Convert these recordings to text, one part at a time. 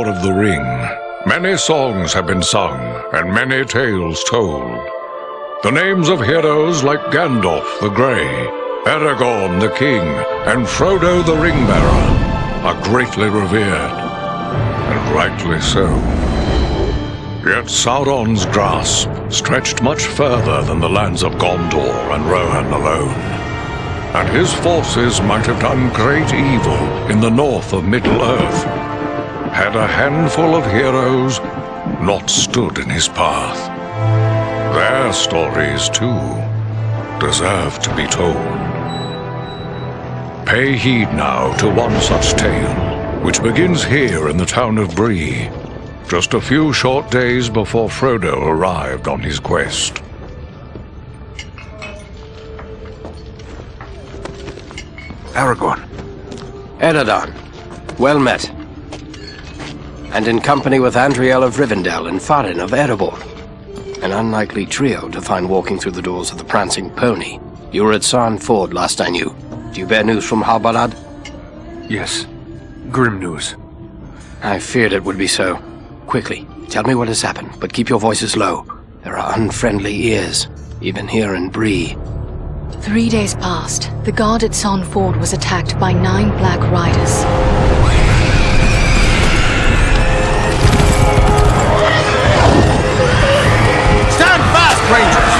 Lord of the Ring, many songs have been sung and many tales told. The names of heroes like Gandalf the Grey, Aragorn the King, and Frodo the Ring-Bearer are greatly revered, and rightly so. Yet Sauron's grasp stretched much further than the lands of Gondor and Rohan alone, and his forces might have done great evil in the north of Middle-earth, had a handful of heroes not stood in his path. Their stories, too, deserve to be told. Pay heed now to one such tale, which begins here in the town of Bree, just a few short days before Frodo arrived on his quest. Aragorn. Eredon, well met. And in company with Andriel of Rivendell and Farin of Erebor. An unlikely trio to find walking through the doors of the Prancing Pony. You were at Sarn Ford last I knew. Do you bear news from Halbarad? Yes. Grim news. I feared it would be so. Quickly, tell me what has happened, but keep your voices low. There are unfriendly ears, even here in Bree. 3 days passed. The guard at Sarn Ford was attacked by 9 Black Riders. Stand fast, Rangers!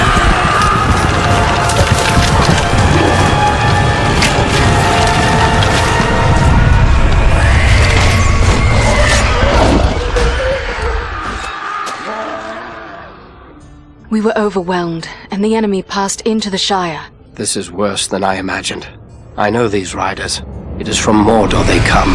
We were overwhelmed, and the enemy passed into the Shire. This is worse than I imagined. I know these riders. It is from Mordor they come.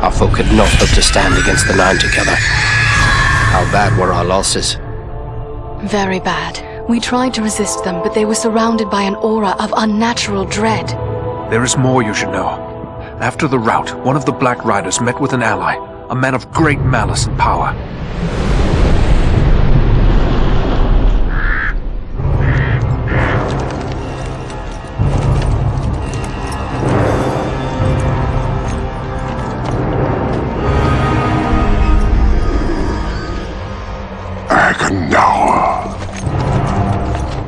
Our folk could not hope to stand against the 9 together. How bad were our losses? Very bad. We tried to resist them, but they were surrounded by an aura of unnatural dread. There is more you should know. After the rout, one of the Black Riders met with an ally, a man of great malice and power.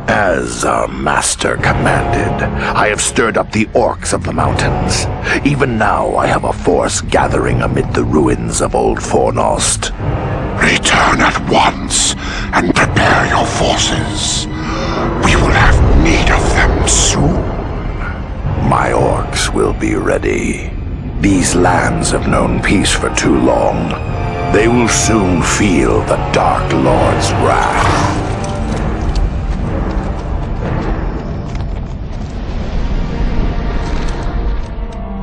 As our master commanded, I have stirred up the orcs of the mountains. Even now I have a force gathering amid the ruins of Old Fornost. Return at once and prepare your forces. We will have need of them soon. My orcs will be ready. These lands have known peace for too long. They will soon feel the Dark Lord's wrath.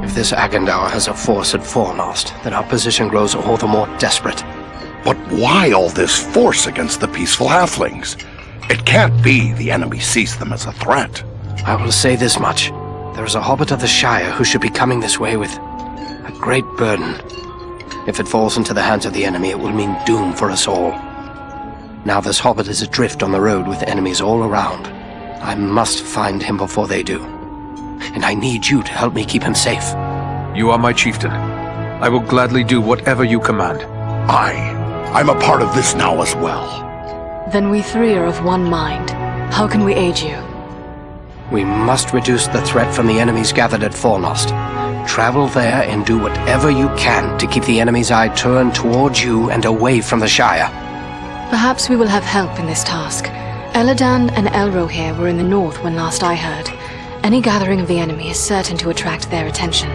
If this Agandaur has a force at Fornost, then our position grows all the more desperate. But why all this force against the peaceful halflings? It can't be the enemy sees them as a threat. I will say this much. There is a hobbit of the Shire who should be coming this way with a great burden. If it falls into the hands of the enemy, it will mean doom for us all. Now this hobbit is adrift on the road with enemies all around. I must find him before they do. And I need you to help me keep him safe. You are my chieftain. I will gladly do whatever you command. I'm a part of this now as well. Then we 3 are of one mind. How can we aid you? We must reduce the threat from the enemies gathered at Fornost. Travel there and do whatever you can to keep the enemy's eye turned towards you and away from the Shire. Perhaps we will have help in this task. Eladan and Elrohir were in the north when last I heard. Any gathering of the enemy is certain to attract their attention.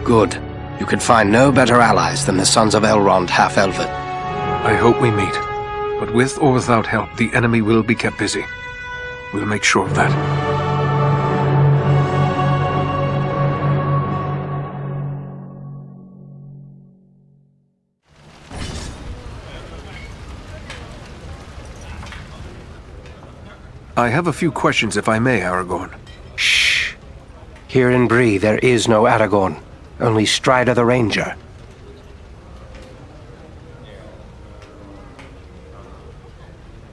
Good. You could find no better allies than the sons of Elrond half-elven. I hope we meet. But with or without help, the enemy will be kept busy. We'll make sure of that. I have a few questions if I may, Aragorn. Shh. Here in Bree there is no Aragorn, only Strider the Ranger.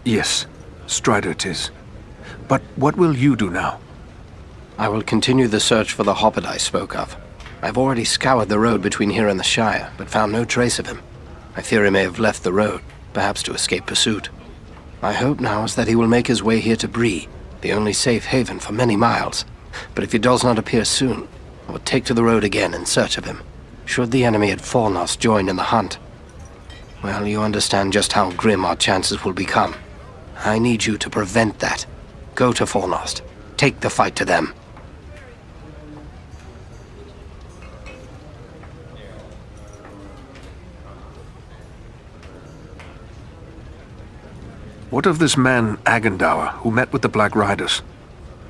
Yes, Strider 'tis. But what will you do now? I will continue the search for the hobbit I spoke of. I've already scoured the road between here and the Shire, but found no trace of him. I fear he may have left the road, perhaps to escape pursuit. My hope now is that he will make his way here to Bree, the only safe haven for many miles. But if he does not appear soon, I will take to the road again in search of him. Should the enemy at Fornost join in the hunt, well, you understand just how grim our chances will become. I need you to prevent that. Go to Fornost. Take the fight to them. What of this man, Agendour, who met with the Black Riders?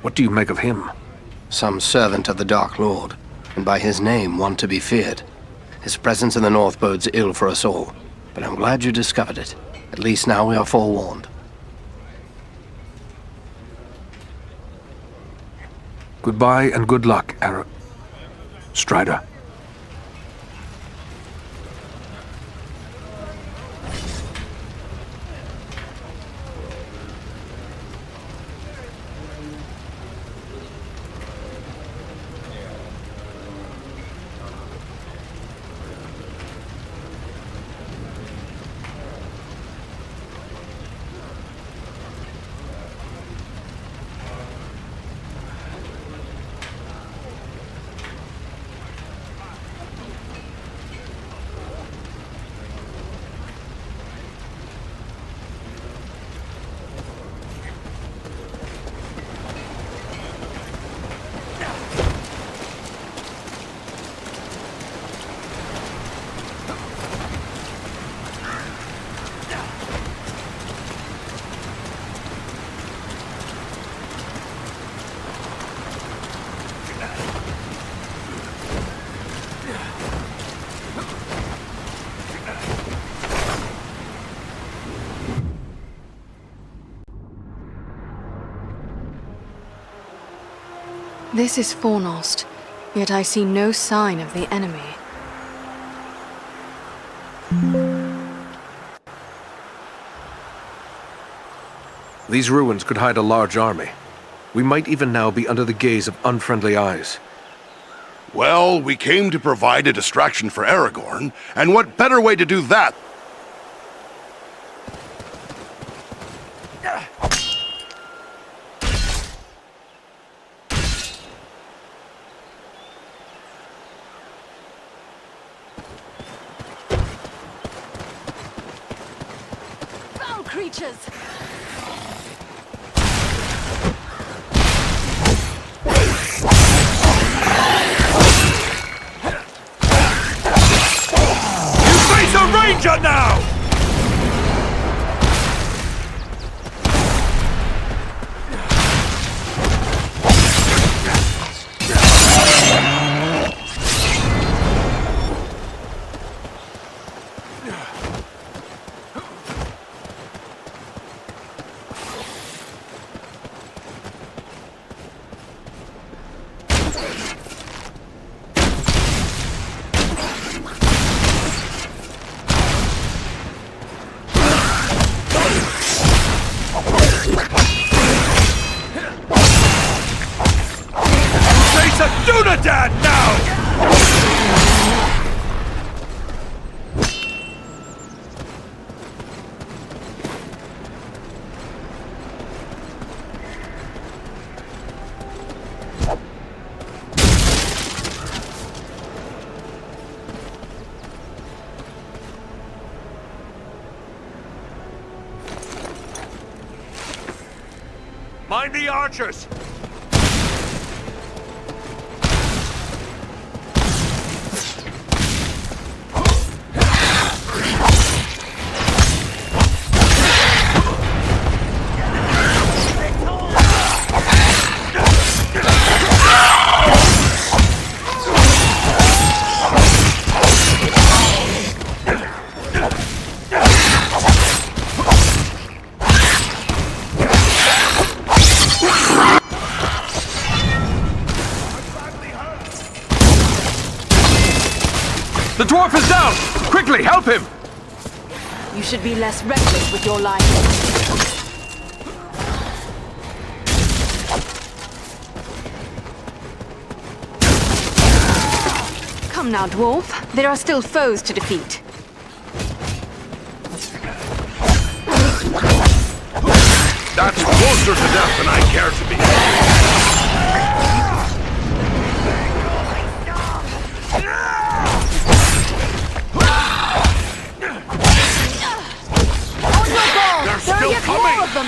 What do you make of him? Some servant of the Dark Lord, and by his name one to be feared. His presence in the north bodes ill for us all, but I'm glad you discovered it. At least now we are forewarned. Goodbye and good luck, Strider. This is Fornost, yet I see no sign of the enemy. These ruins could hide a large army. We might even now be under the gaze of unfriendly eyes. Well, we came to provide a distraction for Aragorn, and what better way to do that? Creatures! You face a ranger now! Dad now! Mind the archers! The dwarf is down! Quickly, help him! You should be less reckless with your life. Come now, dwarf. There are still foes to defeat. That's closer to death than I care to be. On your ball! They're There are still yet coming! more of them!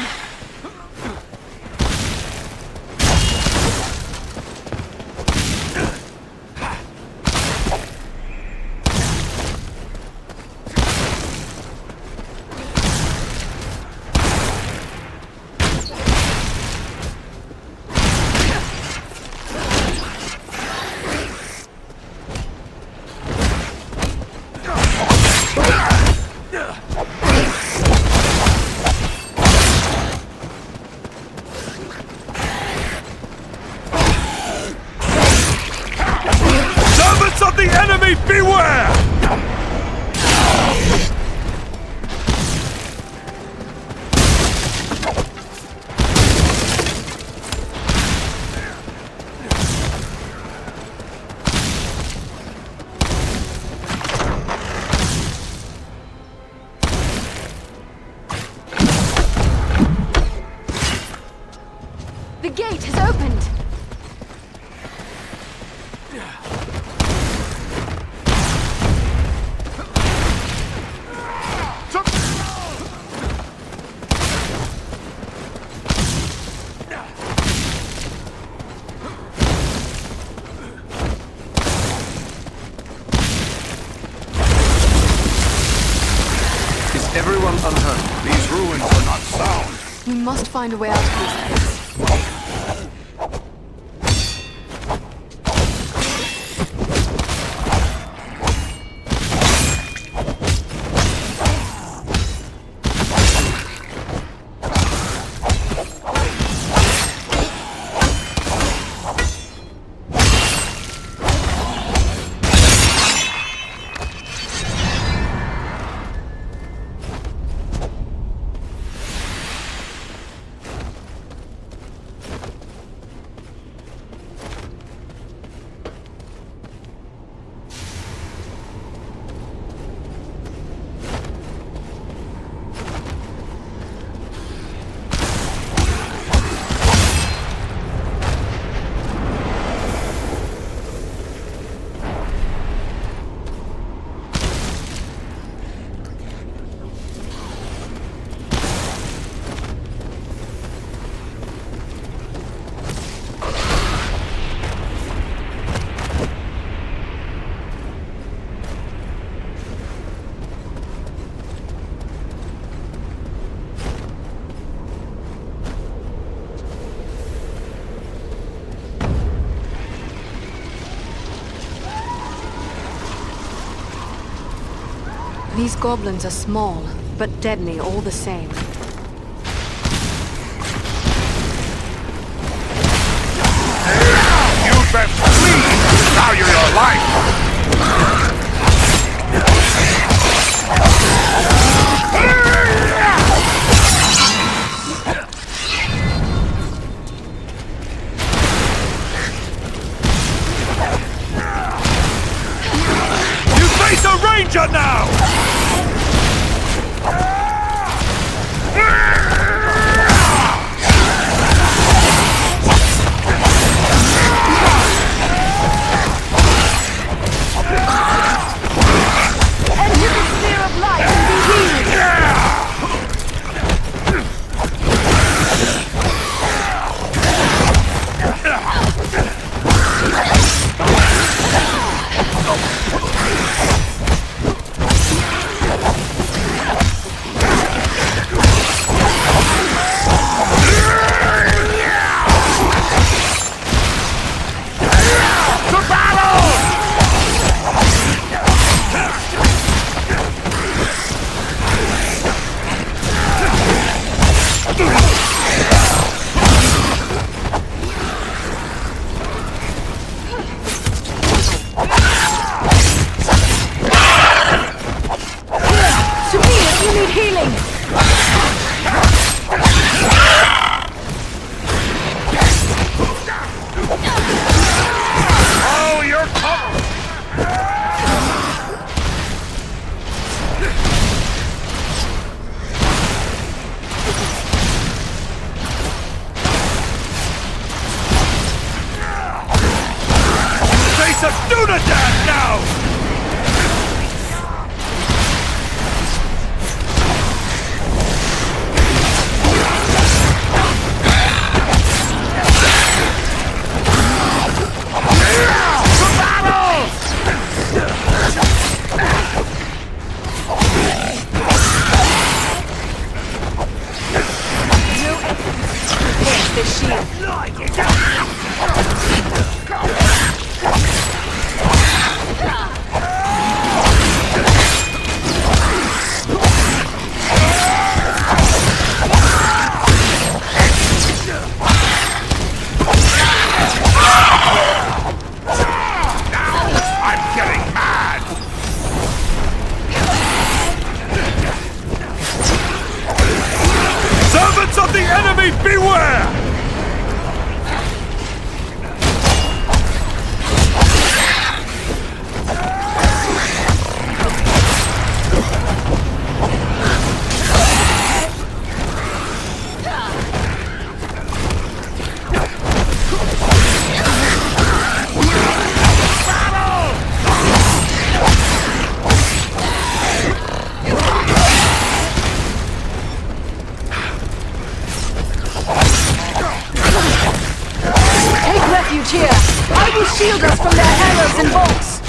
Of the enemy, beware! The gate has opened! Everyone unhurt. These ruins are not sound. We must find a way out of this place. These goblins are small, but deadly all the same. You best flee! Now you're your life! You face a ranger now! It's a Dunadan now! Shield us from their arrows and bolts!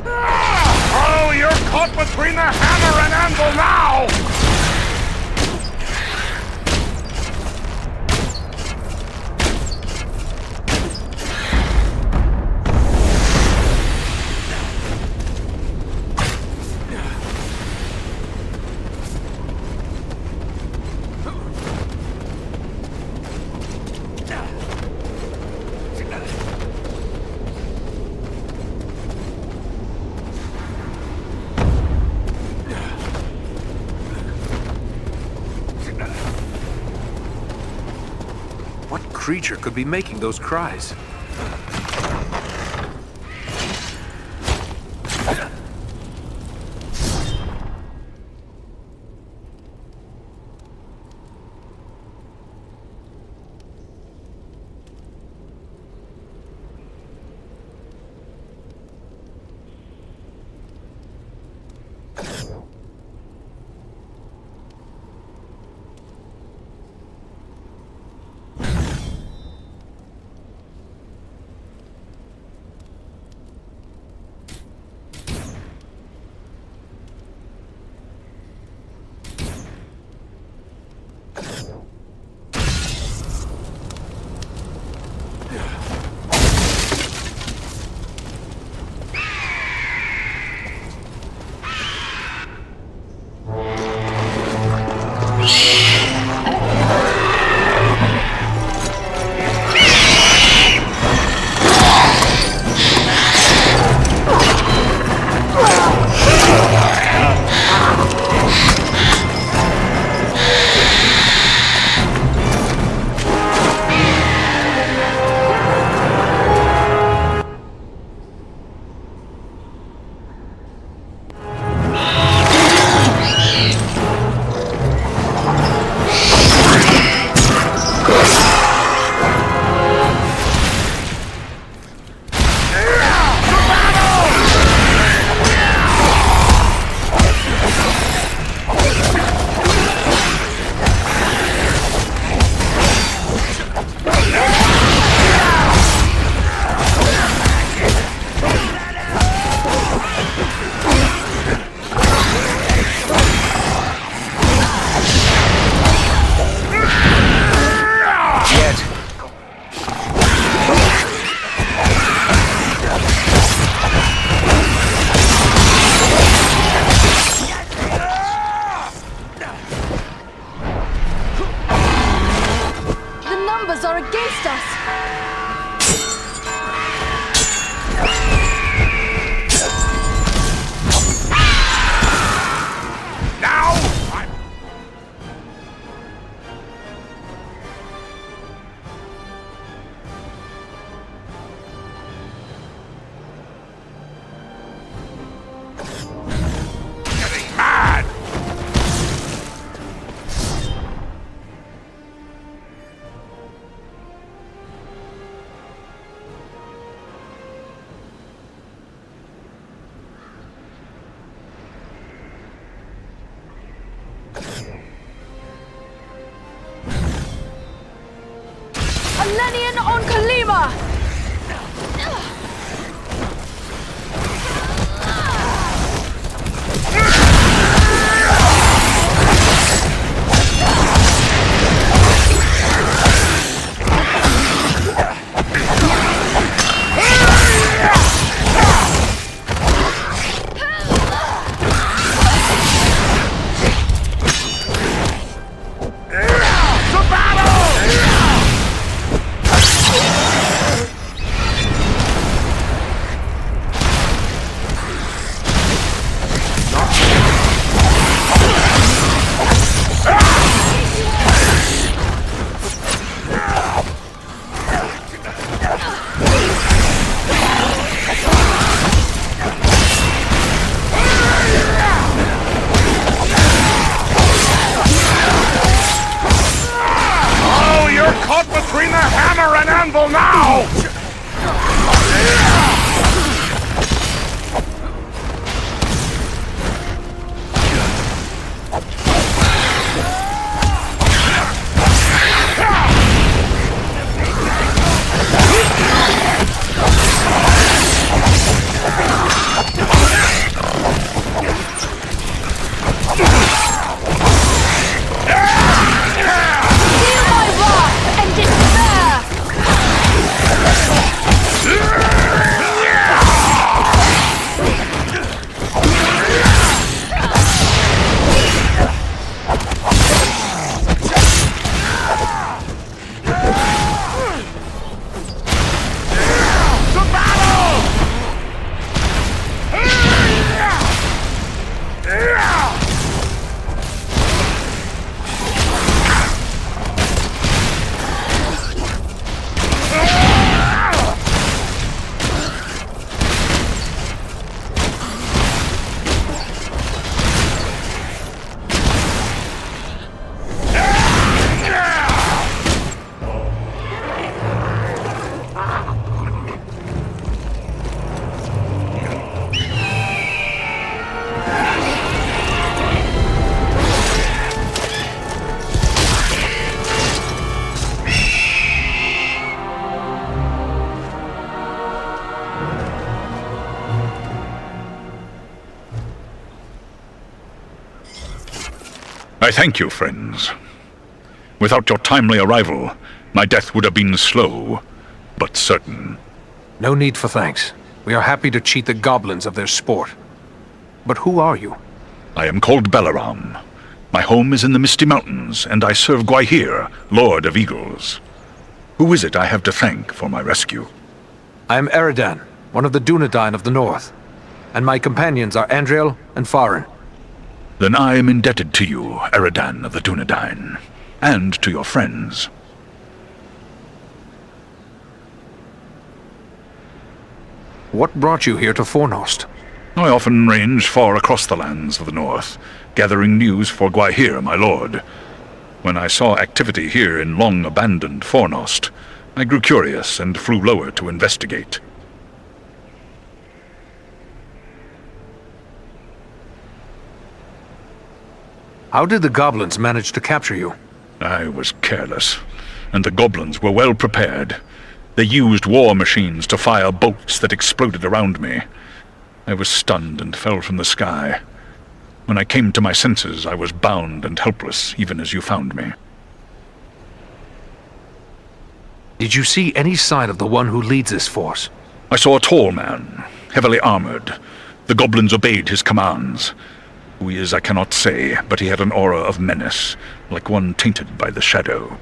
Oh, you're caught between the hammer and anvil now! Creature could be making those cries. tremble now! I thank you, friends. Without your timely arrival, my death would have been slow, but certain. No need for thanks. We are happy to cheat the goblins of their sport. But who are you? I am called Balaram. My home is in the Misty Mountains, and I serve Gwaihir, Lord of Eagles. Who is it I have to thank for my rescue? I am Eridan, one of the Dunedain of the North. And my companions are Andriel and Farin. Then I am indebted to you, Eridan of the Dunedain, and to your friends. What brought you here to Fornost? I often range far across the lands of the North, gathering news for Gwaihir, my lord. When I saw activity here in long-abandoned Fornost, I grew curious and flew lower to investigate. How did the goblins manage to capture you? I was careless, and the goblins were well prepared. They used war machines to fire bolts that exploded around me. I was stunned and fell from the sky. When I came to my senses, I was bound and helpless, even as you found me. Did you see any sign of the one who leads this force? I saw a tall man, heavily armored. The goblins obeyed his commands. Who he is, I cannot say, but he had an aura of menace, like one tainted by the shadow.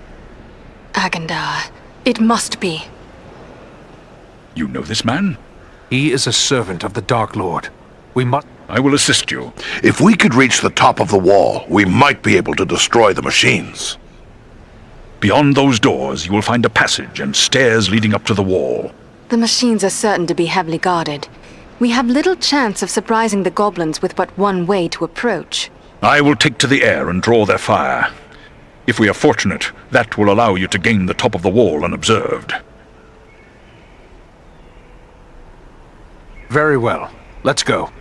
Agandar. It must be. You know this man? He is a servant of the Dark Lord. We must... I will assist you. If we could reach the top of the wall, we might be able to destroy the machines. Beyond those doors, you will find a passage and stairs leading up to the wall. The machines are certain to be heavily guarded. We have little chance of surprising the goblins with but one way to approach. I will take to the air and draw their fire. If we are fortunate, that will allow you to gain the top of the wall unobserved. Very well. Let's go.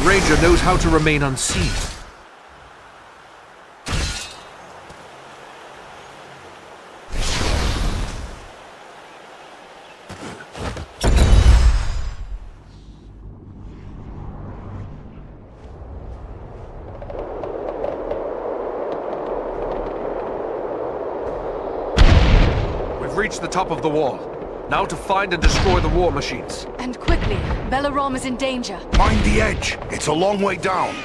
ranger knows how to remain unseen. We've reached the top of the wall. Now to find and destroy the war machines. And quickly, Belarom is in danger. Mind the edge. It's a long way down.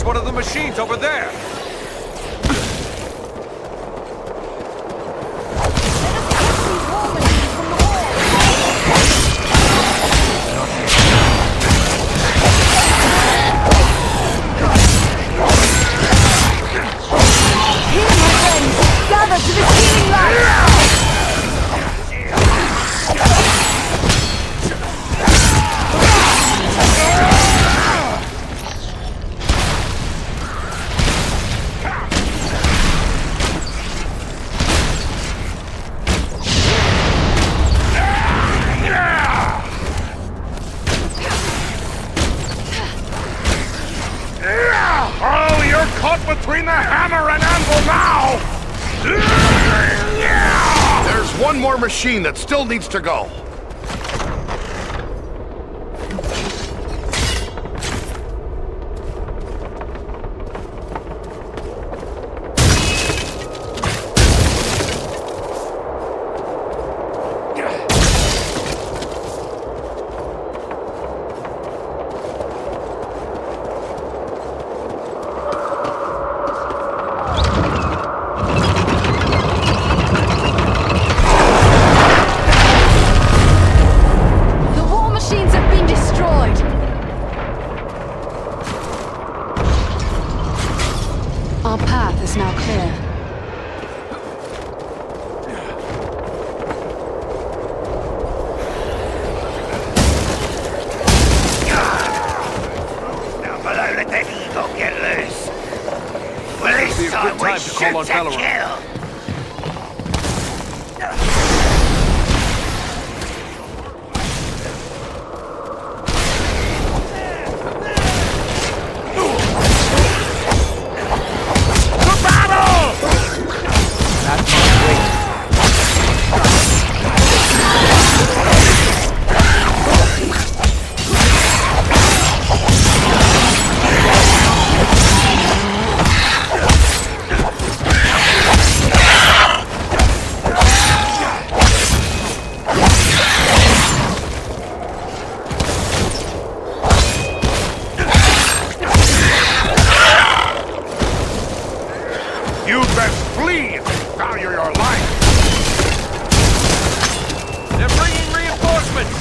One of the machines over there! Gather to the healing light! Between the hammer and anvil now! There's one more machine that still needs to go. Our path is now clear. Now below, let that eagle get loose. Well, this Be a time good we time to call on shoot to Belarom. kill. You'd best flee if you value your life. They're bringing reinforcements!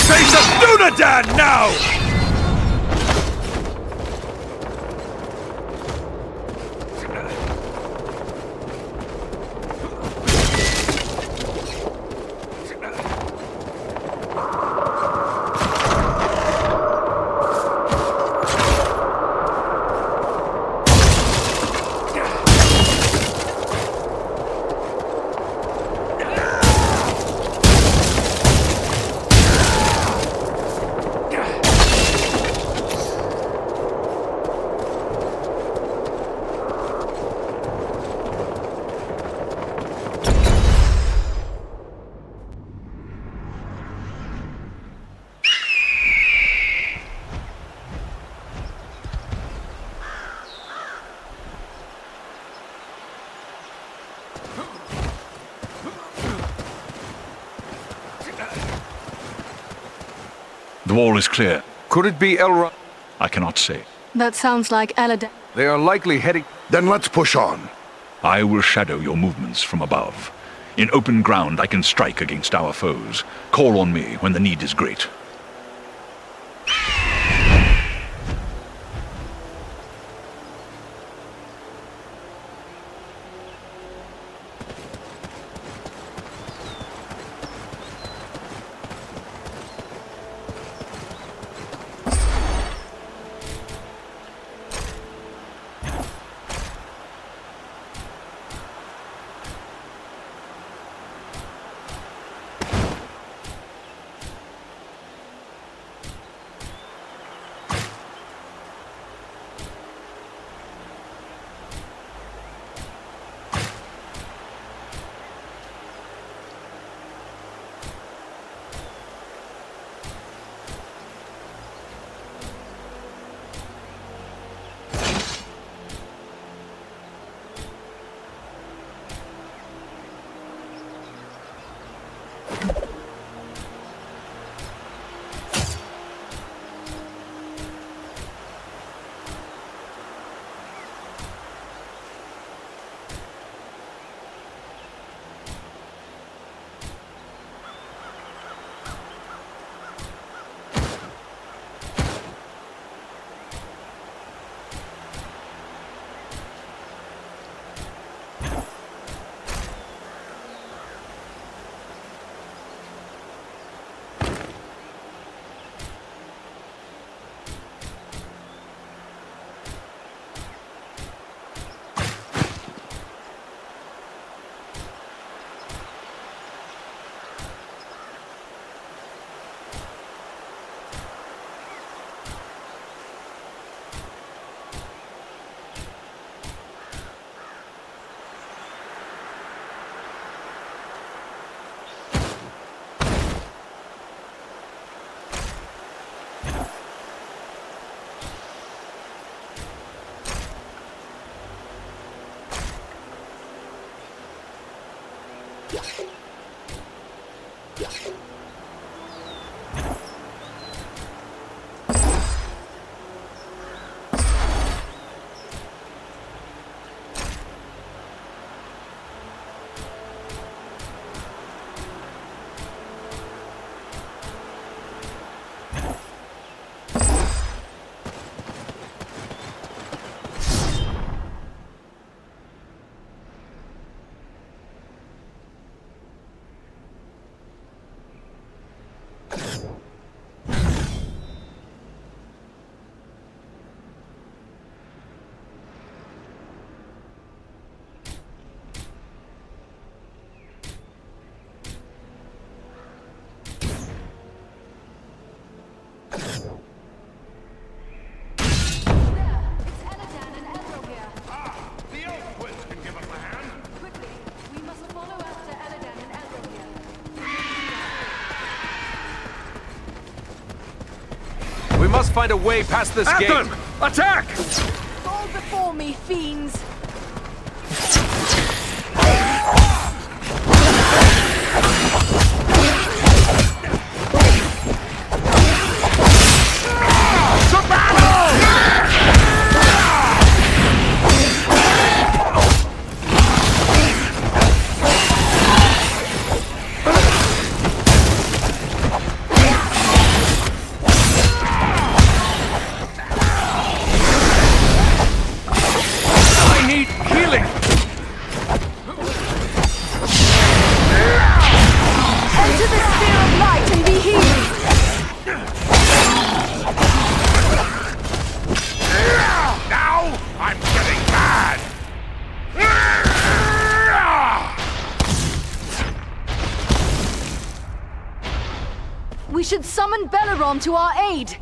Face of Dunadan now! The wall is clear. Could it be Elrond? I cannot say. That sounds like Eladan. They are likely heading... Then let's push on. I will shadow your movements from above. In open ground, I can strike against our foes. Call on me when the need is great. We must find a way past this gate. Them! Attack! Fall before me, fiends! We should summon Belleron to our aid!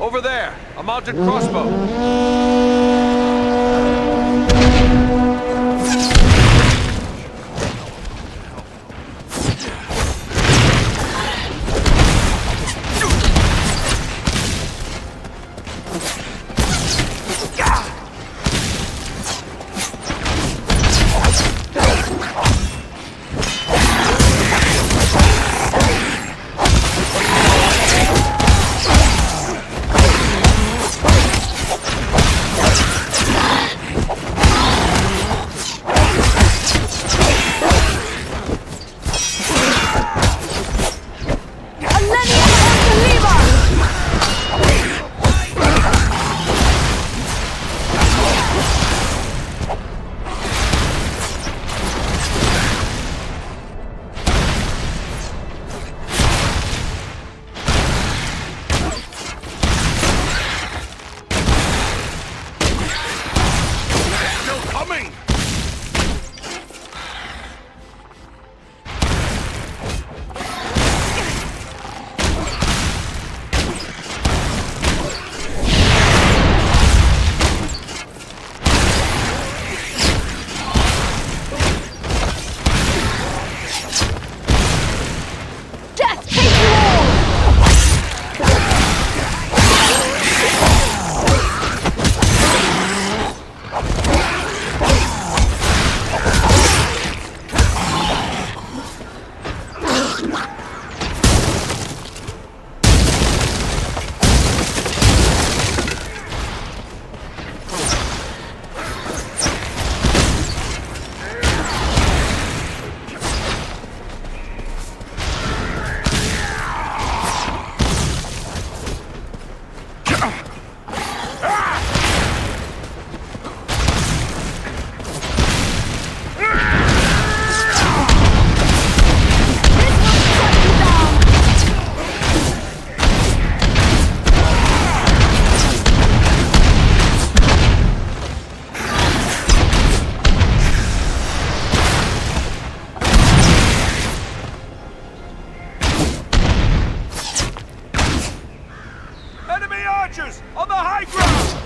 Over there, a mounted crossbow. On the high ground!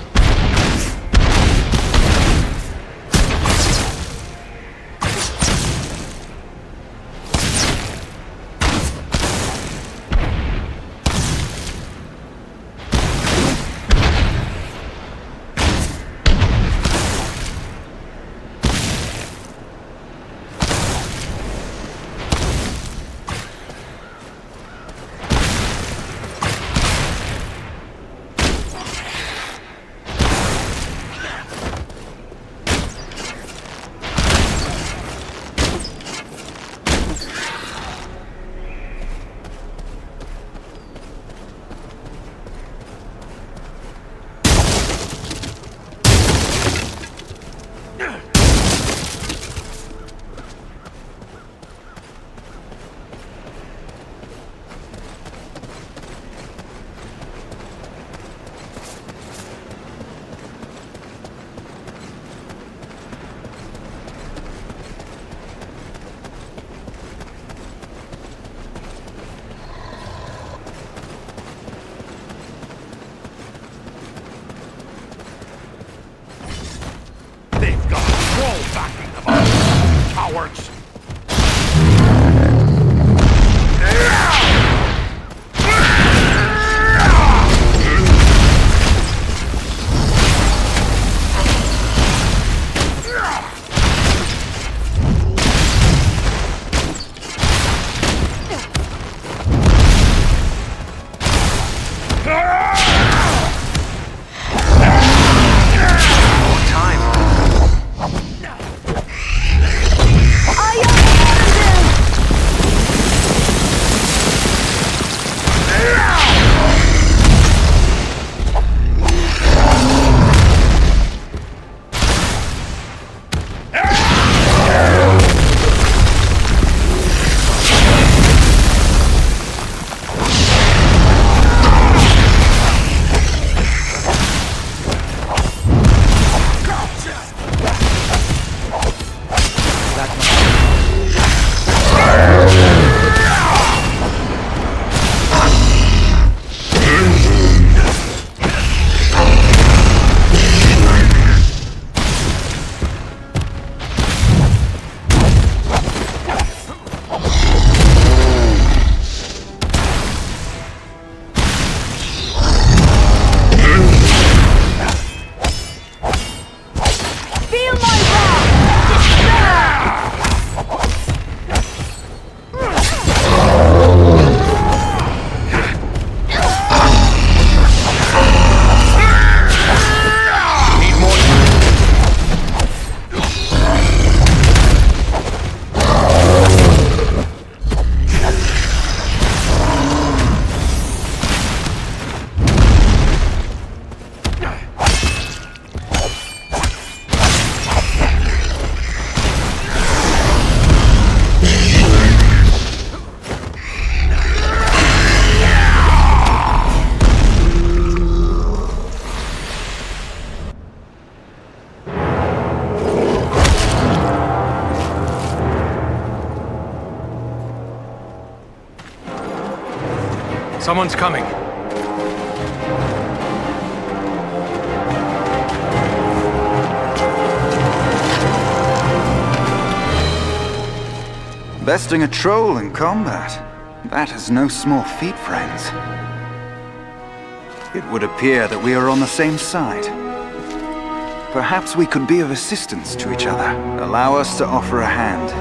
Cowards! I Someone's coming. Besting a troll in combat. That is no small feat, friends. It would appear that we are on the same side. Perhaps we could be of assistance to each other. Allow us to offer a hand.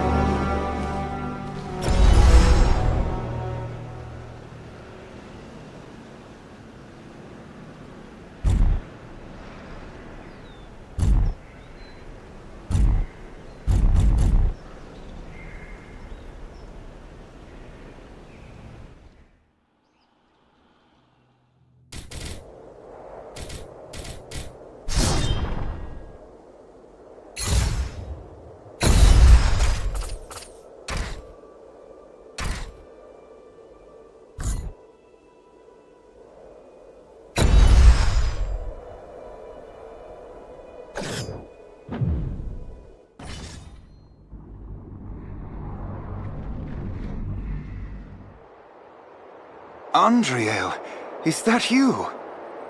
Andriel, is that you?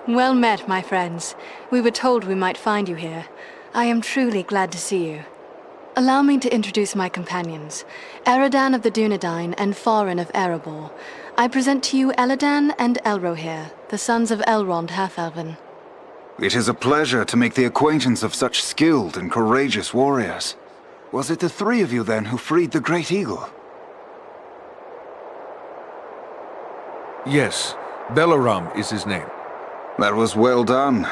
Well met, my friends. We were told we might find you here. I am truly glad to see you. Allow me to introduce my companions, Eridan of the Dunedain and Farin of Erebor. I present to you Eladan and Elrohir, the sons of Elrond Half-Elven. It is a pleasure to make the acquaintance of such skilled and courageous warriors. Was it the three of you then who freed the Great Eagle? Yes, Belaram is his name. That was well done.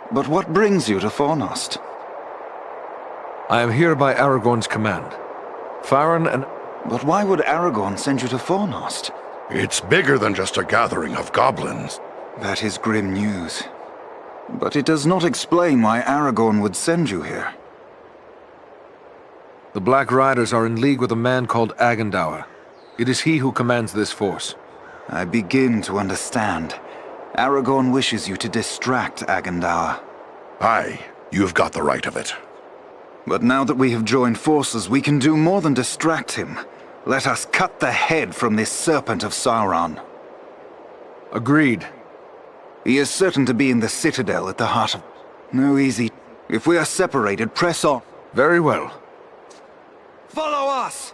But what brings you to Fornost? I am here by Aragorn's command. Farin and... But why would Aragorn send you to Fornost? It's bigger than just a gathering of goblins. That is grim news. But it does not explain why Aragorn would send you here. The Black Riders are in league with a man called Agandaur. It is he who commands this force. I begin to understand. Aragorn wishes you to distract Agandaur. Aye, you've got the right of it. But now that we have joined forces, we can do more than distract him. Let us cut the head from this serpent of Sauron. Agreed. He is certain to be in the citadel at the heart of... No easy... If we are separated, press on. Very well. Follow us!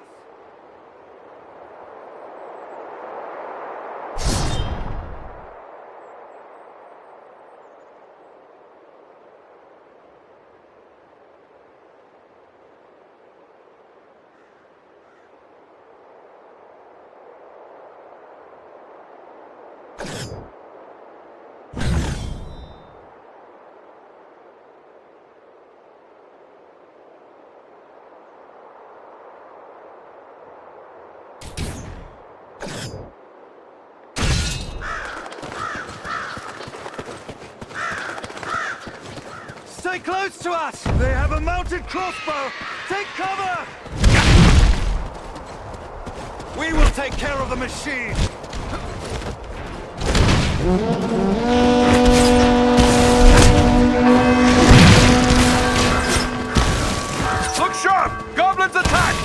Stay close to us! They have a mounted crossbow! Take cover! We will take care of the machine! Look sharp! Goblins attack!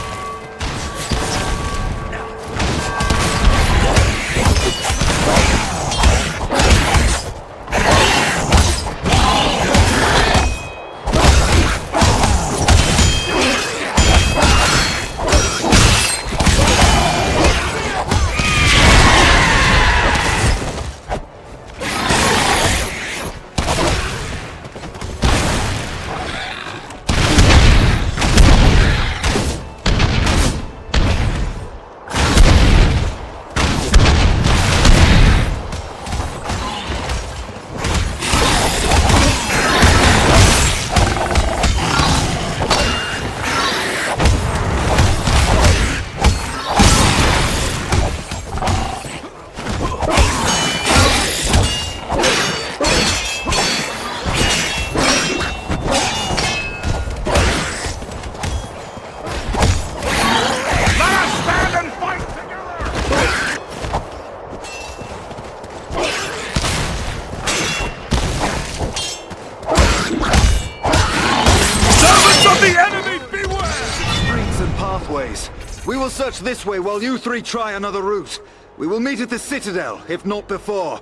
We will search this way while you three try another route. We will meet at the Citadel, if not before.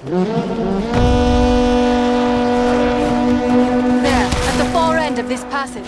There, at the far end of this passage.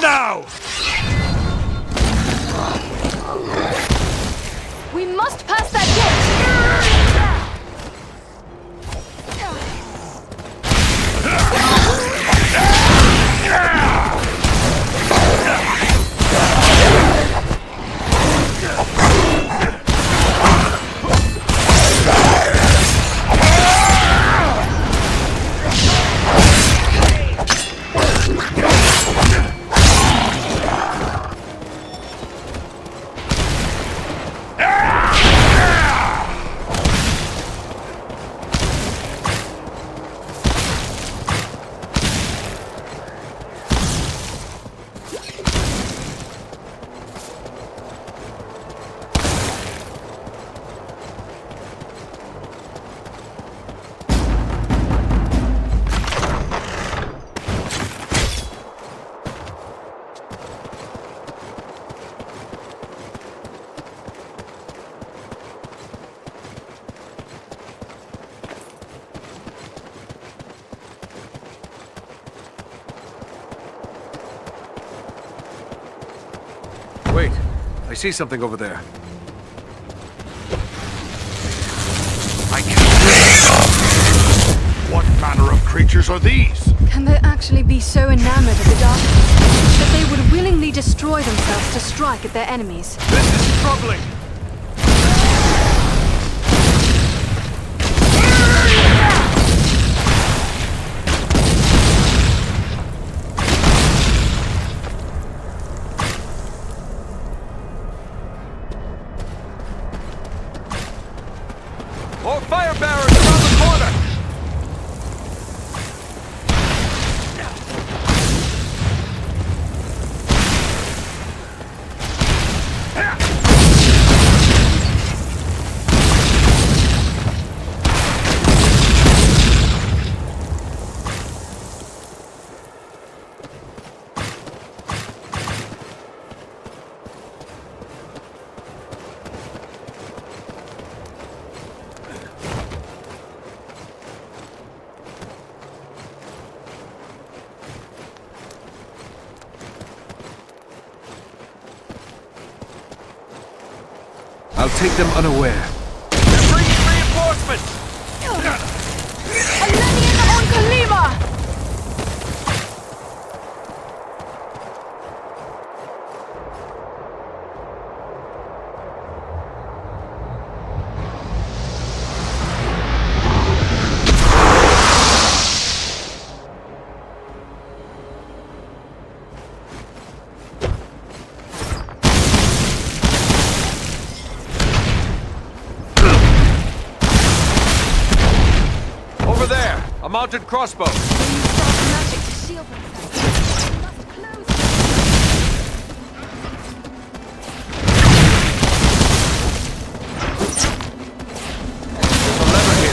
Now! We must pass that gate! Wait, I see something over there. I can't. What manner of creatures are these? Can they actually be so enamored of the darkness that they would willingly destroy themselves to strike at their enemies? This is troubling! More fire barrels around the corner! I'll take them unaware. They're bringing reinforcements! Alenian on Kalima! A mounted crossbow. They use dark magic to shield themselves. We must close. There's a lever here.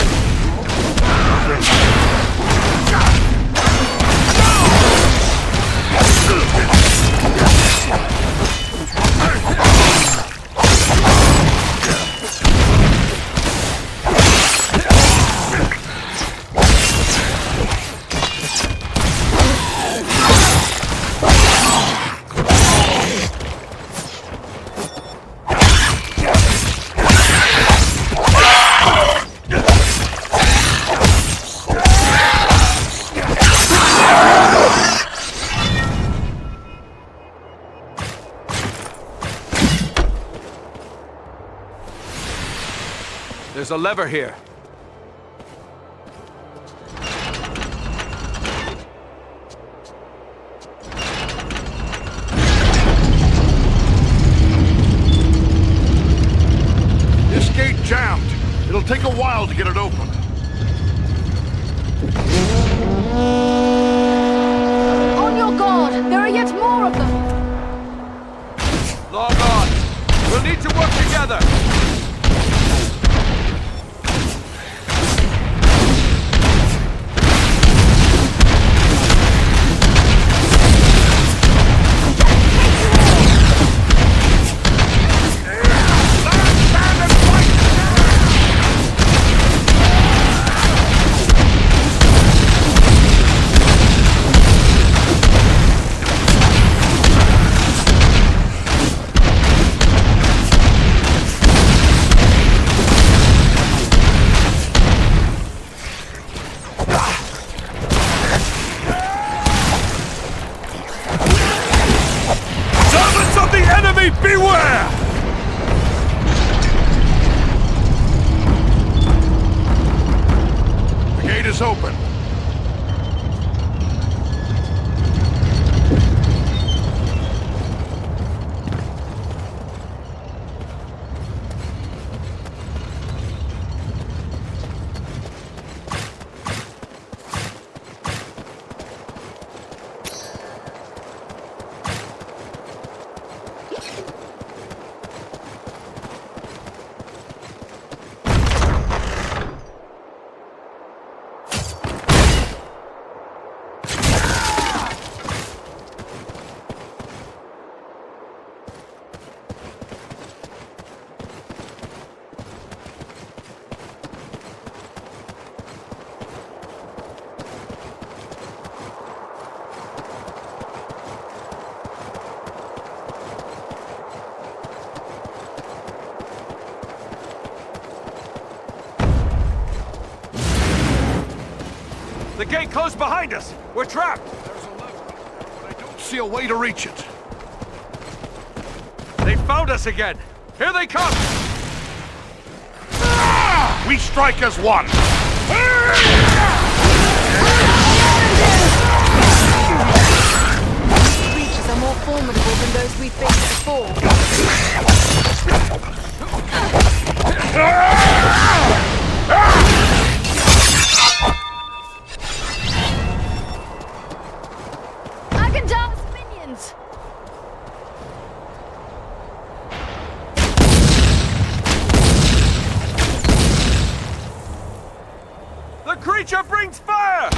There's a lever here. This gate jammed. It'll take a while to get it open. On your guard! There are yet more of them! Log on. We'll need to work together. Beware! The gate is open. The gate closed behind us! We're trapped! There's a lever, but I don't see a way to reach it. They found us again! Here they come! Ah! We strike as one! These creatures are more formidable than those we faced before. Agendar's minions! The creature brings fire!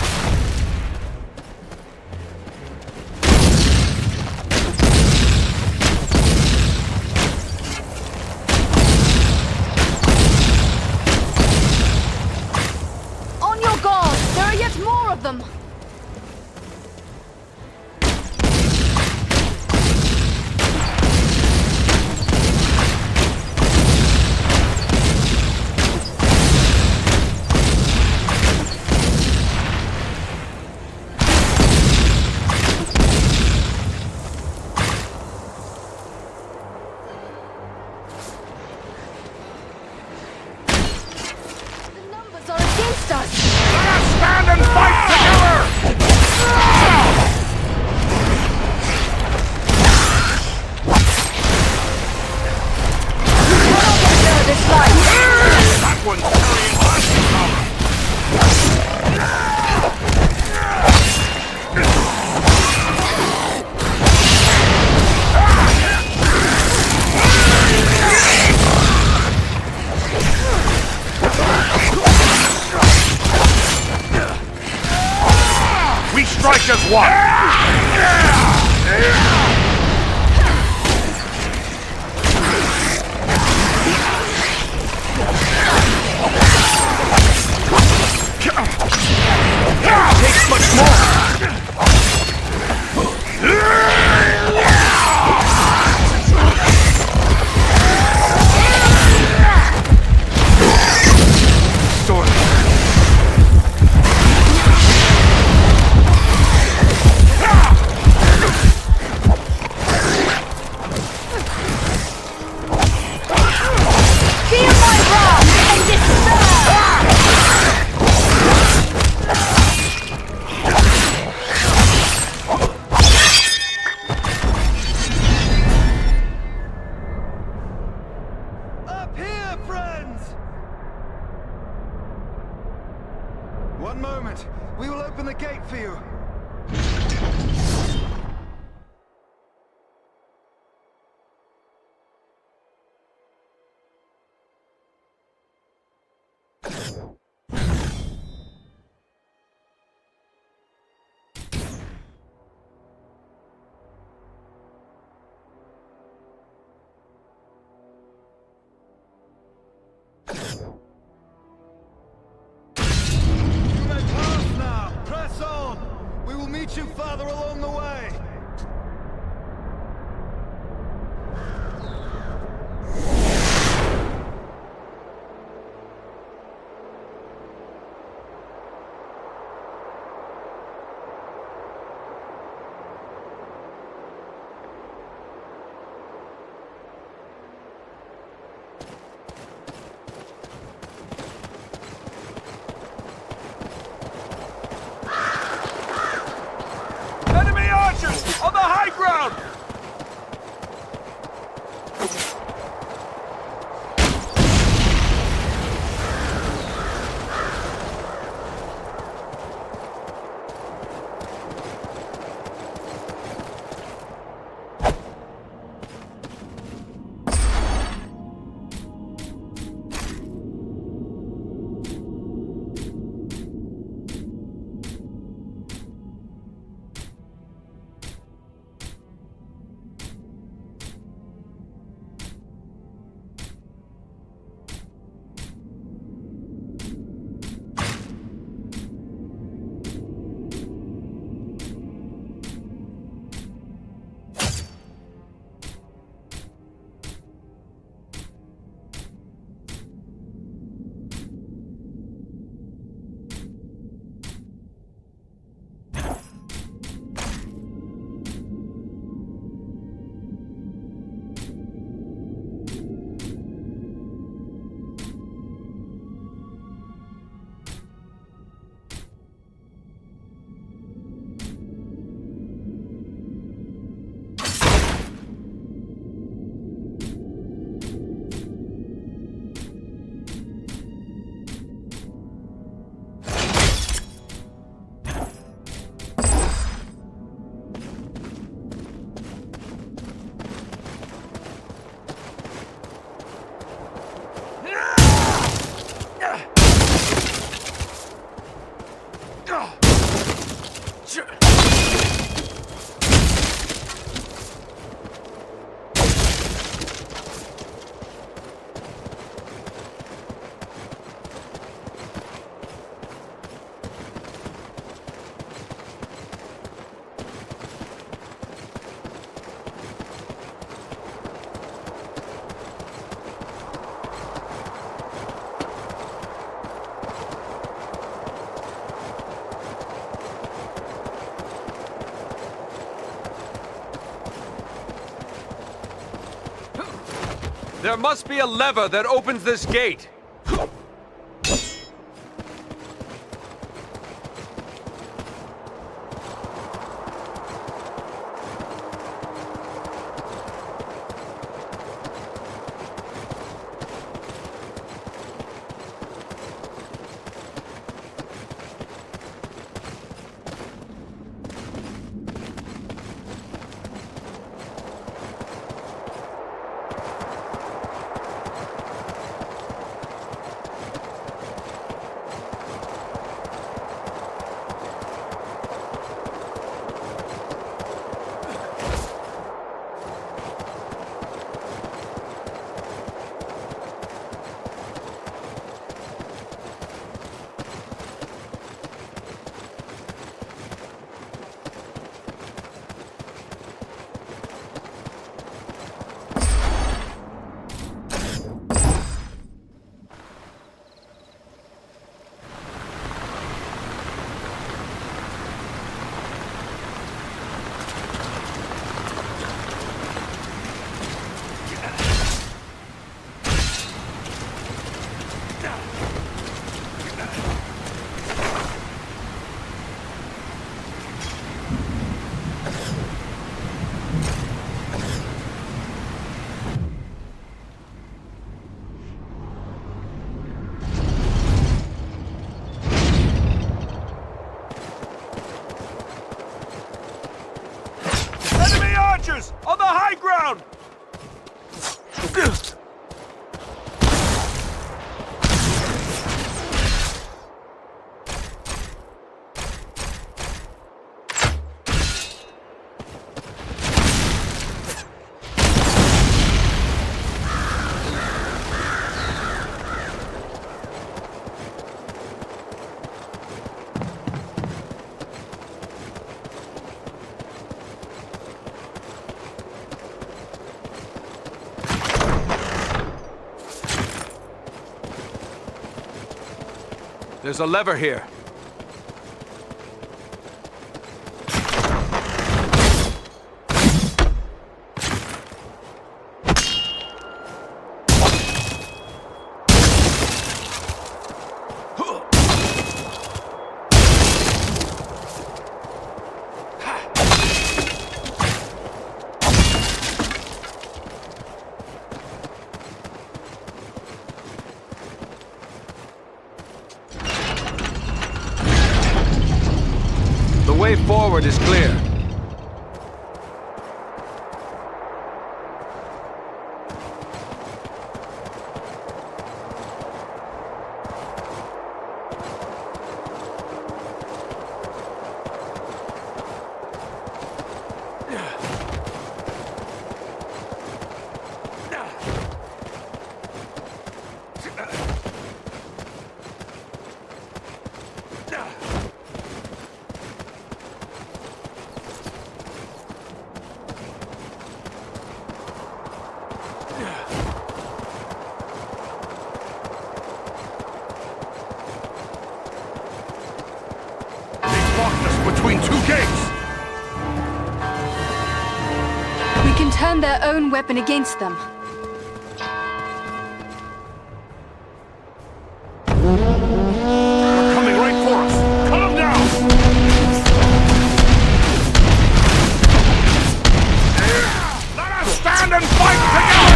On your guard! There are yet more of them! The numbers are against us! Let us stand and fight together! strike as one! Takes much more! One moment. We will open the gate for you. You further along the way. On the high ground! There must be a lever that opens this gate. ground! There's a lever here. The way forward is clear. Between two gates! We can turn their own weapon against them. They're coming right for us! Cut them down! Let us stand and fight together!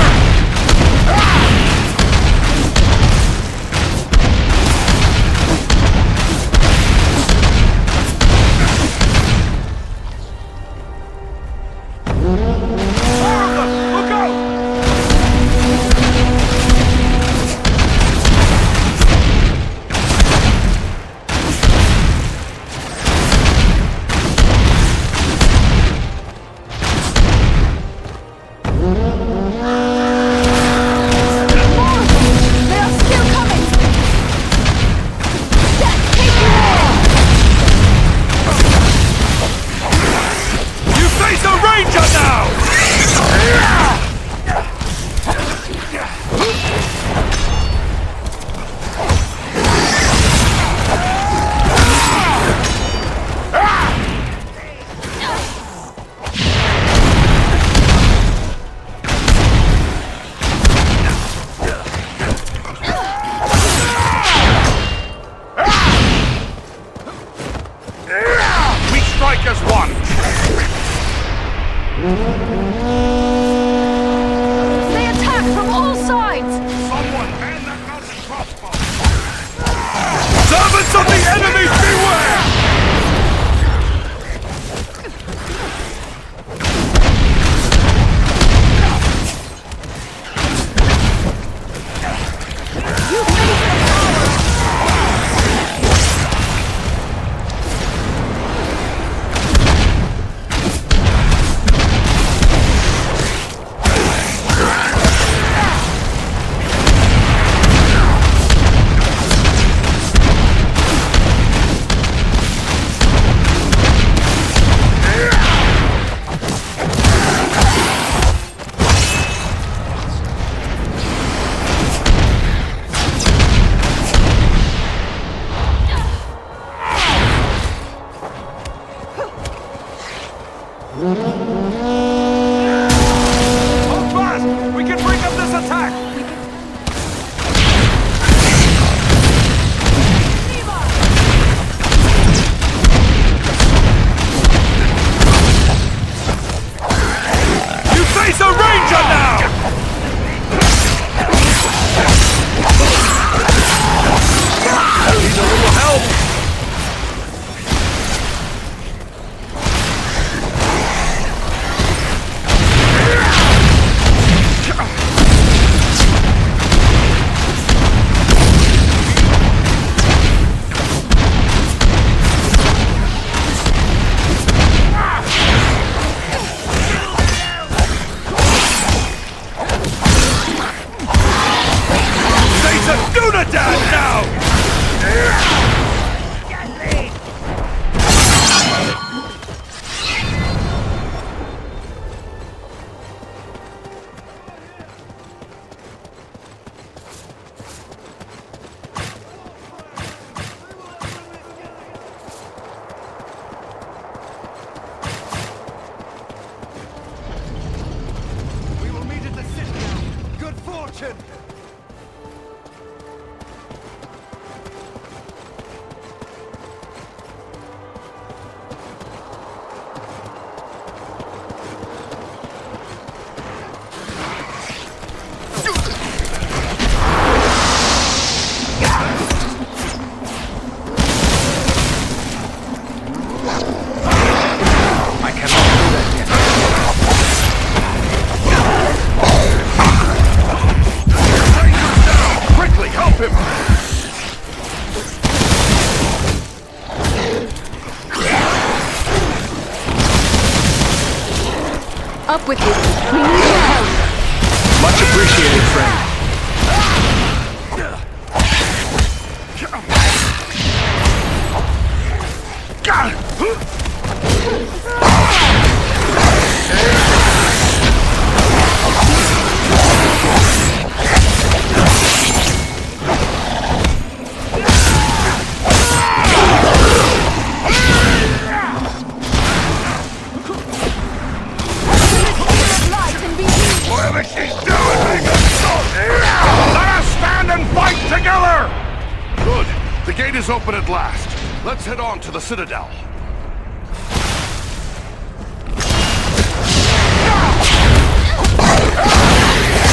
They attack from all sides! Someone man that mounted crossbow! Servants of the enemy, beware! Hold fast! We can break up this attack! You face a ranger now! Need a little help! Up with you. We need your help. Much appreciated, friend. Whatever she's doing, let us stand and fight together! Good. The gate is open at last. Let's head on to the Citadel.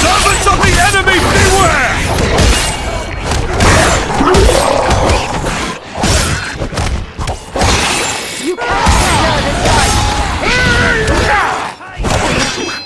Servants of the enemy, beware! You can't ignore this fight.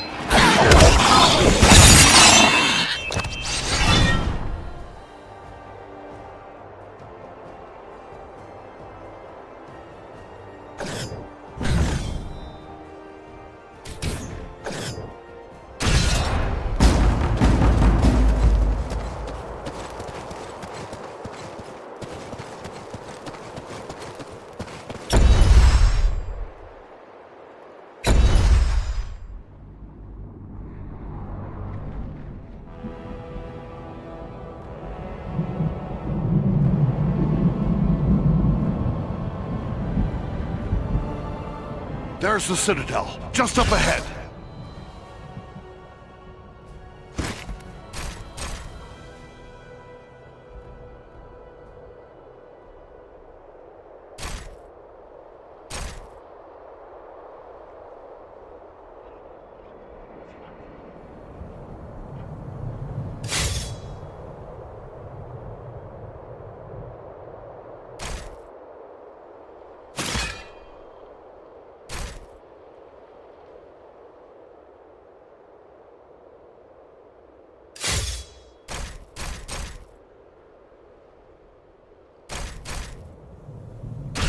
There's the Citadel, just up ahead.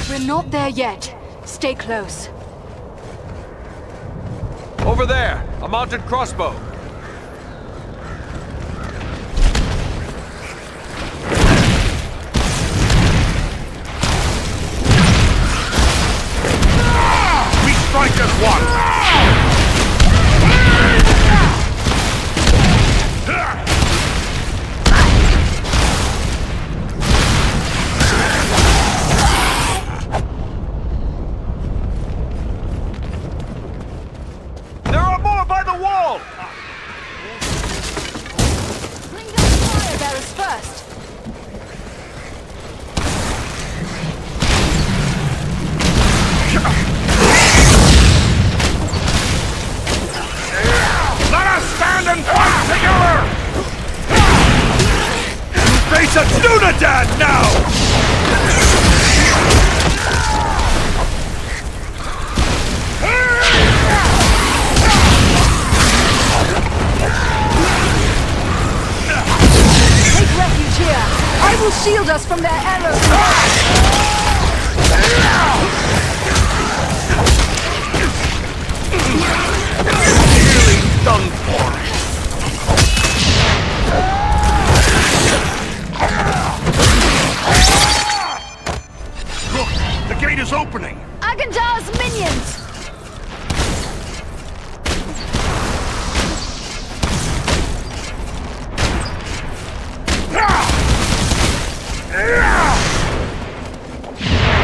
We're not there yet. Stay close. Over there, a mounted crossbow. We strike as one! There are more by the wall! Bring down the fire bearers first. Let us stand and fight together! You face a Dunedain now! Take refuge here. I will shield us from their arrows. Done for. Look, the gate is opening. Agandar's minions!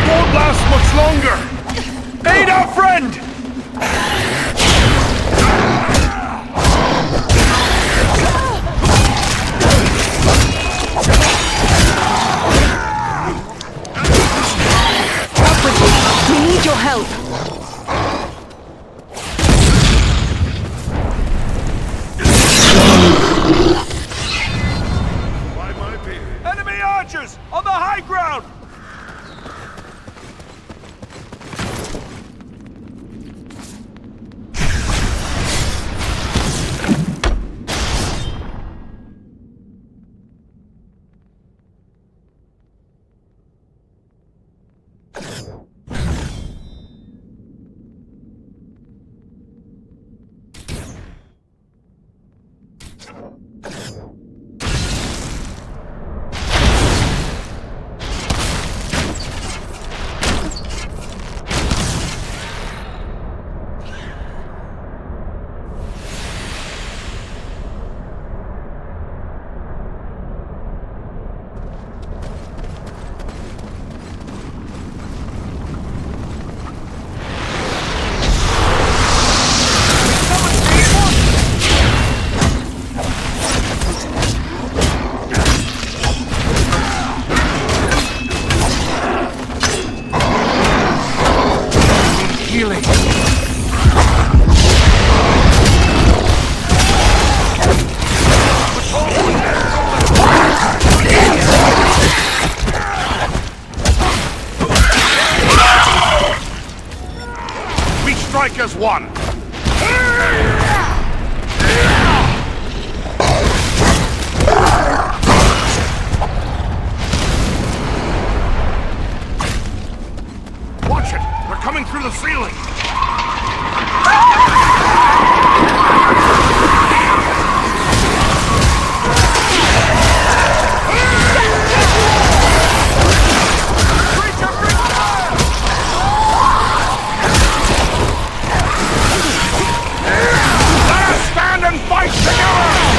Won't last much longer! Aid our friend! Up with you. We need your help. Enemy archers! On the high ground! ceiling! We strike as one! Watch it! They're coming through the ceiling! Let us stand and fight together!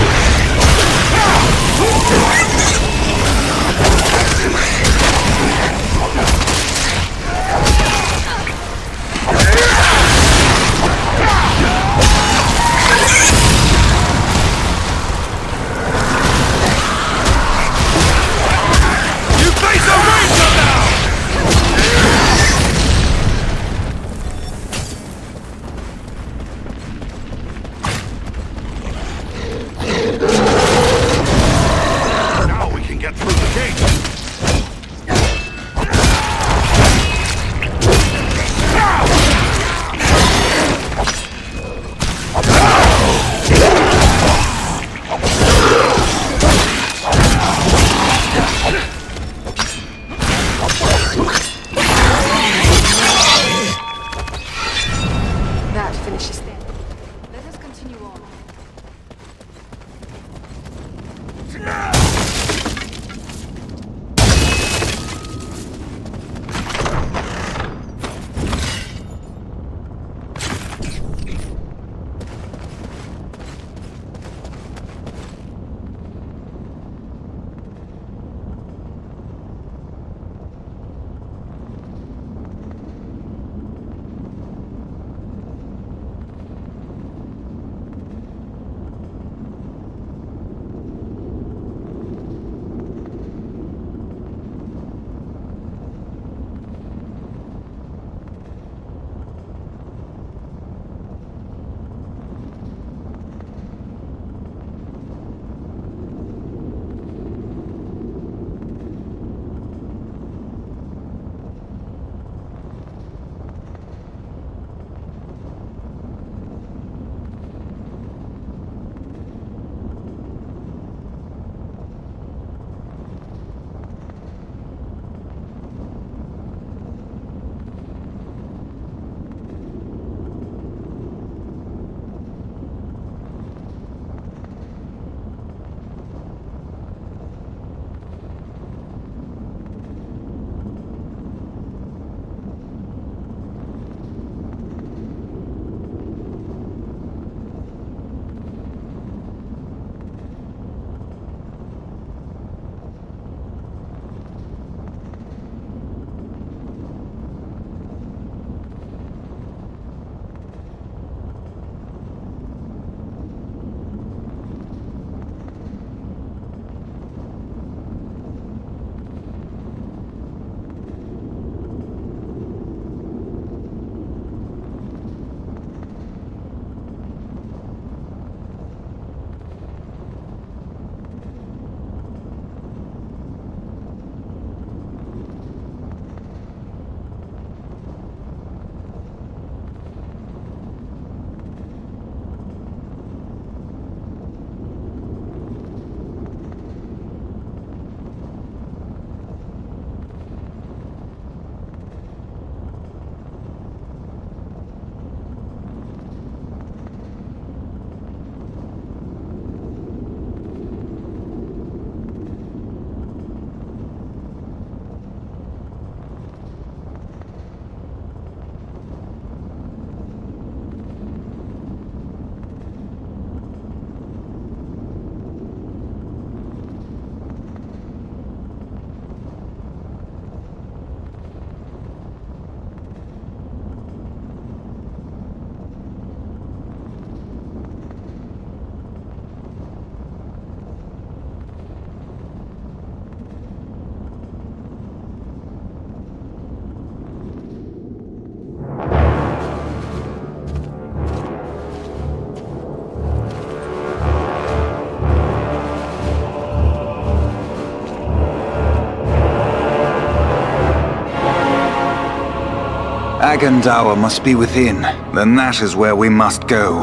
Agandawa must be within. Then that is where we must go.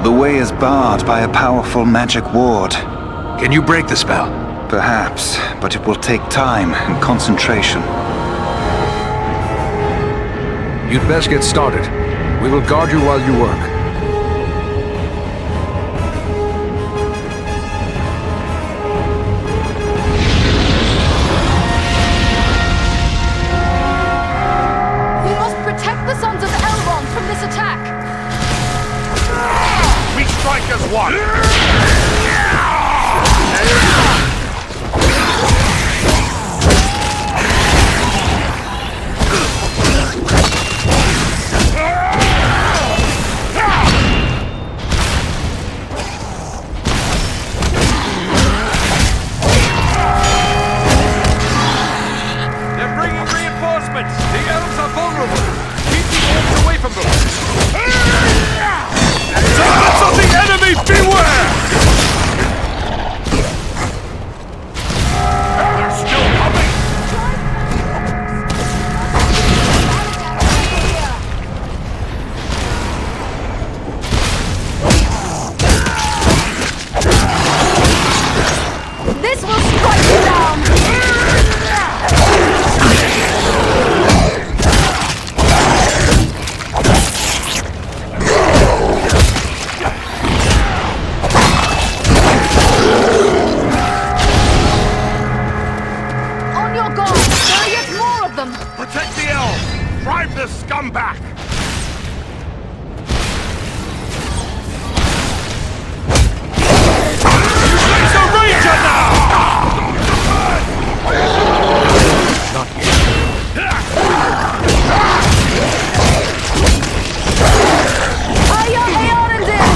The way is barred by a powerful magic ward. Can you break the spell? Perhaps, but it will take time and concentration. You'd best get started. We will guard you while you work. We must protect the sons of Elrond from this attack. We strike as one! They're bringing reinforcements. The elves are vulnerable. Keep the orcs away from them. Servants of the enemy, beware! They're still coming! This will strike you down. On your guard. There are yet more of them. Protect the elves! Drive the scum back! Face a ranger now! Hiya, Eorendil!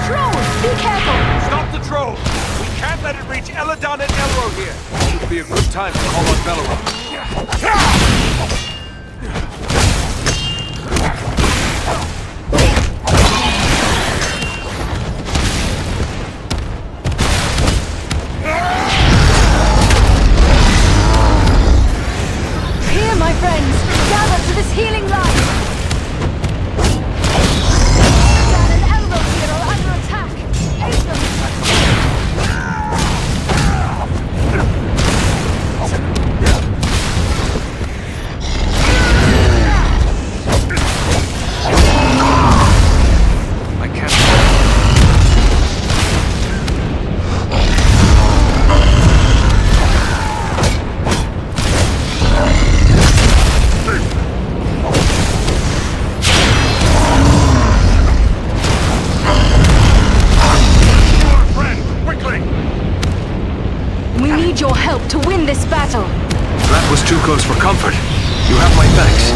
Troll, be careful! Stop the troll! We can't let it reach Eladan and Elro here. It would be a good time to call on Belleroth. Here, my friends! Gather to this healing light! Eladan and Elro here are under attack! Aid them! I can't. Friend, quickly! We need your help to win this battle. That was too close for comfort. You have my thanks.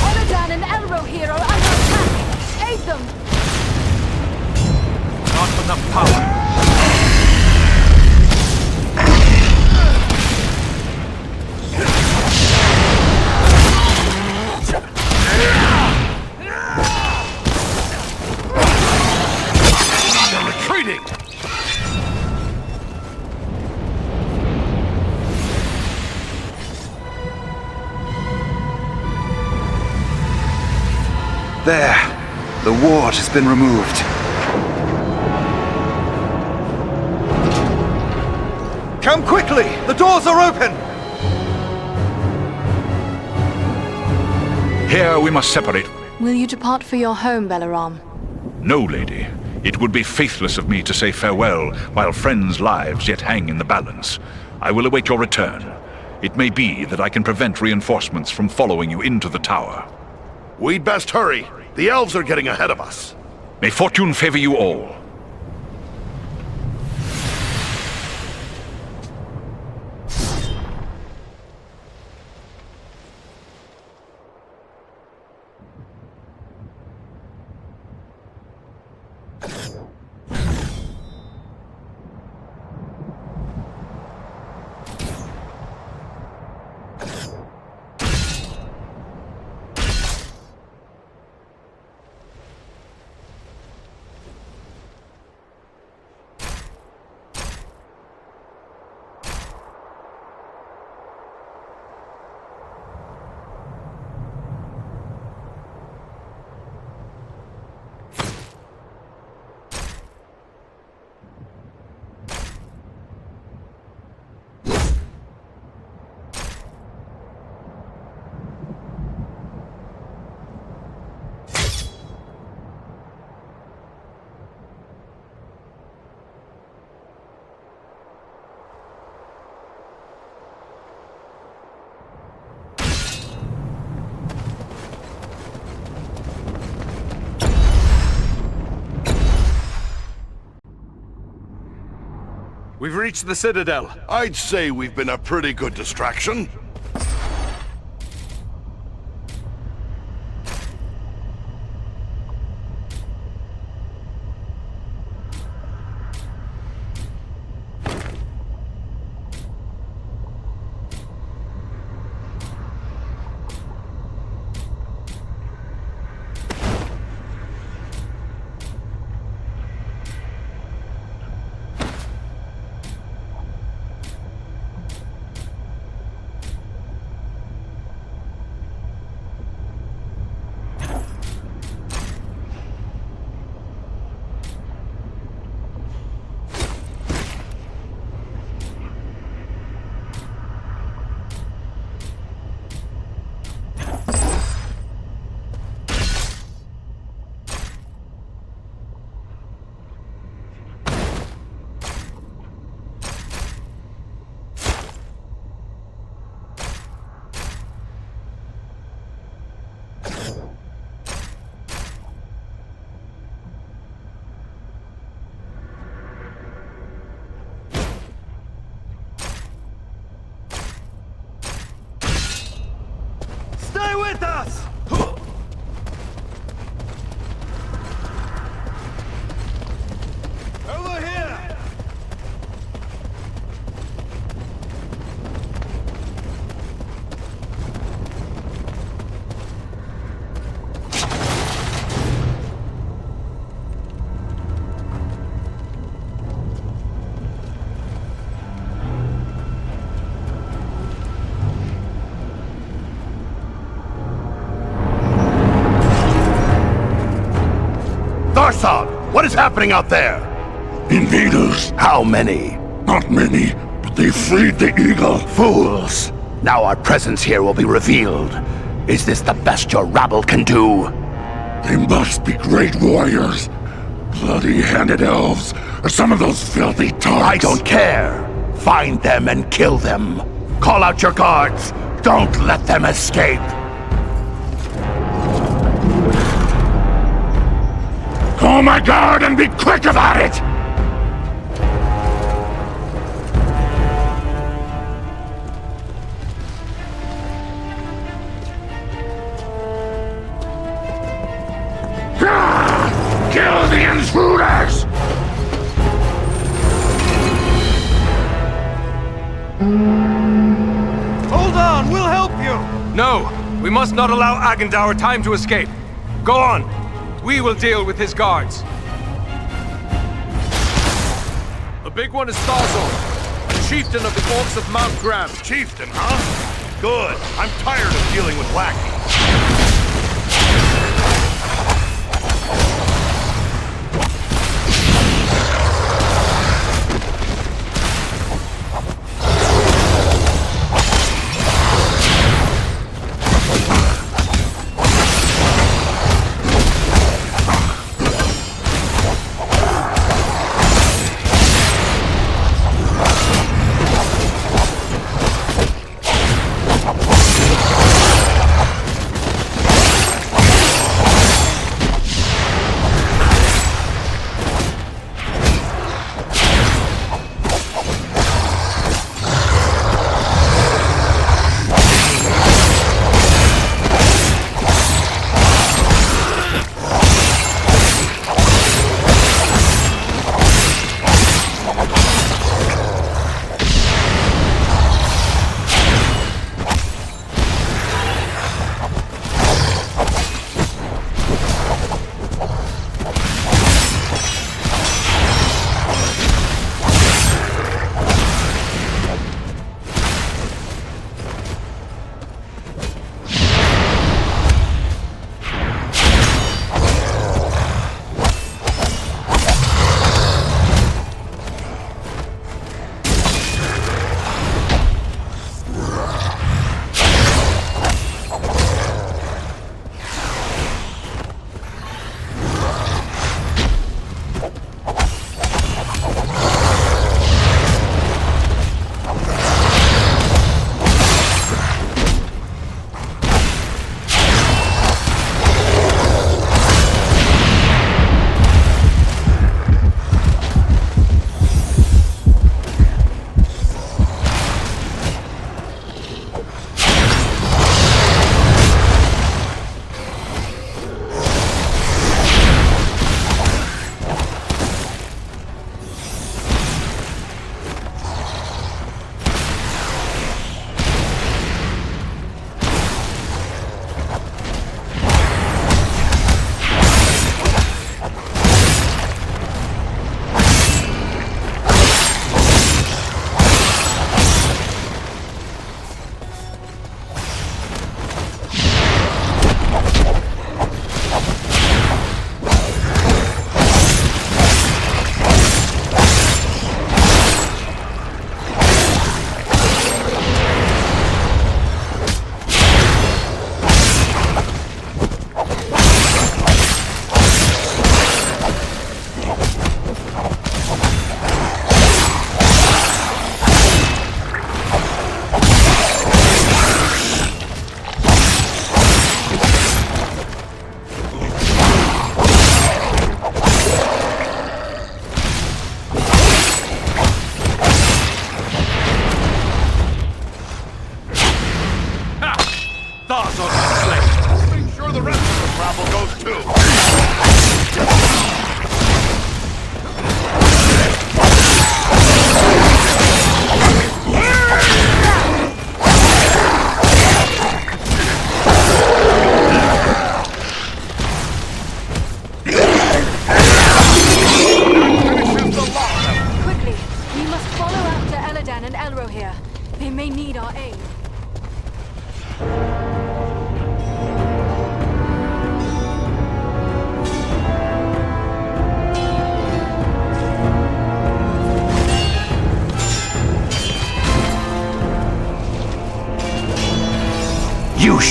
Eladan and Elro here are under attack! Aid them! Not enough power. They're retreating! There. The ward has been removed. Come quickly! The doors are open! Here we must separate. Will you depart for your home, Balaram? No, lady. It would be faithless of me to say farewell while friends' lives yet hang in the balance. I will await your return. It may be that I can prevent reinforcements from following you into the tower. We'd best hurry. The elves are getting ahead of us. May fortune favor you all. We've reached the Citadel. I'd say we've been a pretty good distraction. Stay with us! Over here! What is happening out there? Invaders. How many? Not many, but they freed the eagle. Fools! Now our presence here will be revealed. Is this the best your rabble can do? They must be great warriors. Bloody-handed elves, or some of those filthy tarts. I don't care. Find them and kill them. Call out your guards. Don't let them escape. Call my guard and be quick about it! Kill the intruders! Hold on, we'll help you! No, we must not allow Agendour time to escape. Go on. We will deal with his guards. The big one is Thazor, the chieftain of the Orcs of Mount Graham. Chieftain, huh? Good. I'm tired of dealing with lackeys.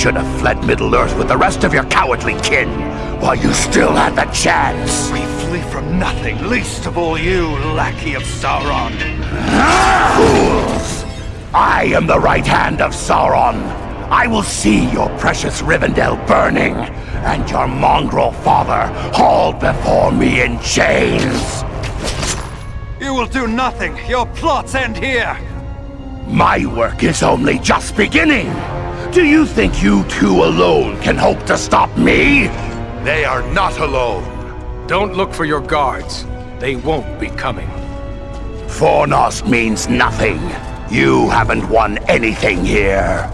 should have fled Middle-earth with the rest of your cowardly kin, while you still had the chance. We flee from nothing, least of all you, lackey of Sauron. Fools! I am the right hand of Sauron. I will see your precious Rivendell burning, and your mongrel father hauled before me in chains. You will do nothing. Your plots end here. My work is only just beginning. Do you think you two alone can hope to stop me? They are not alone. Don't look for your guards. They won't be coming. Fornost means nothing. You haven't won anything here.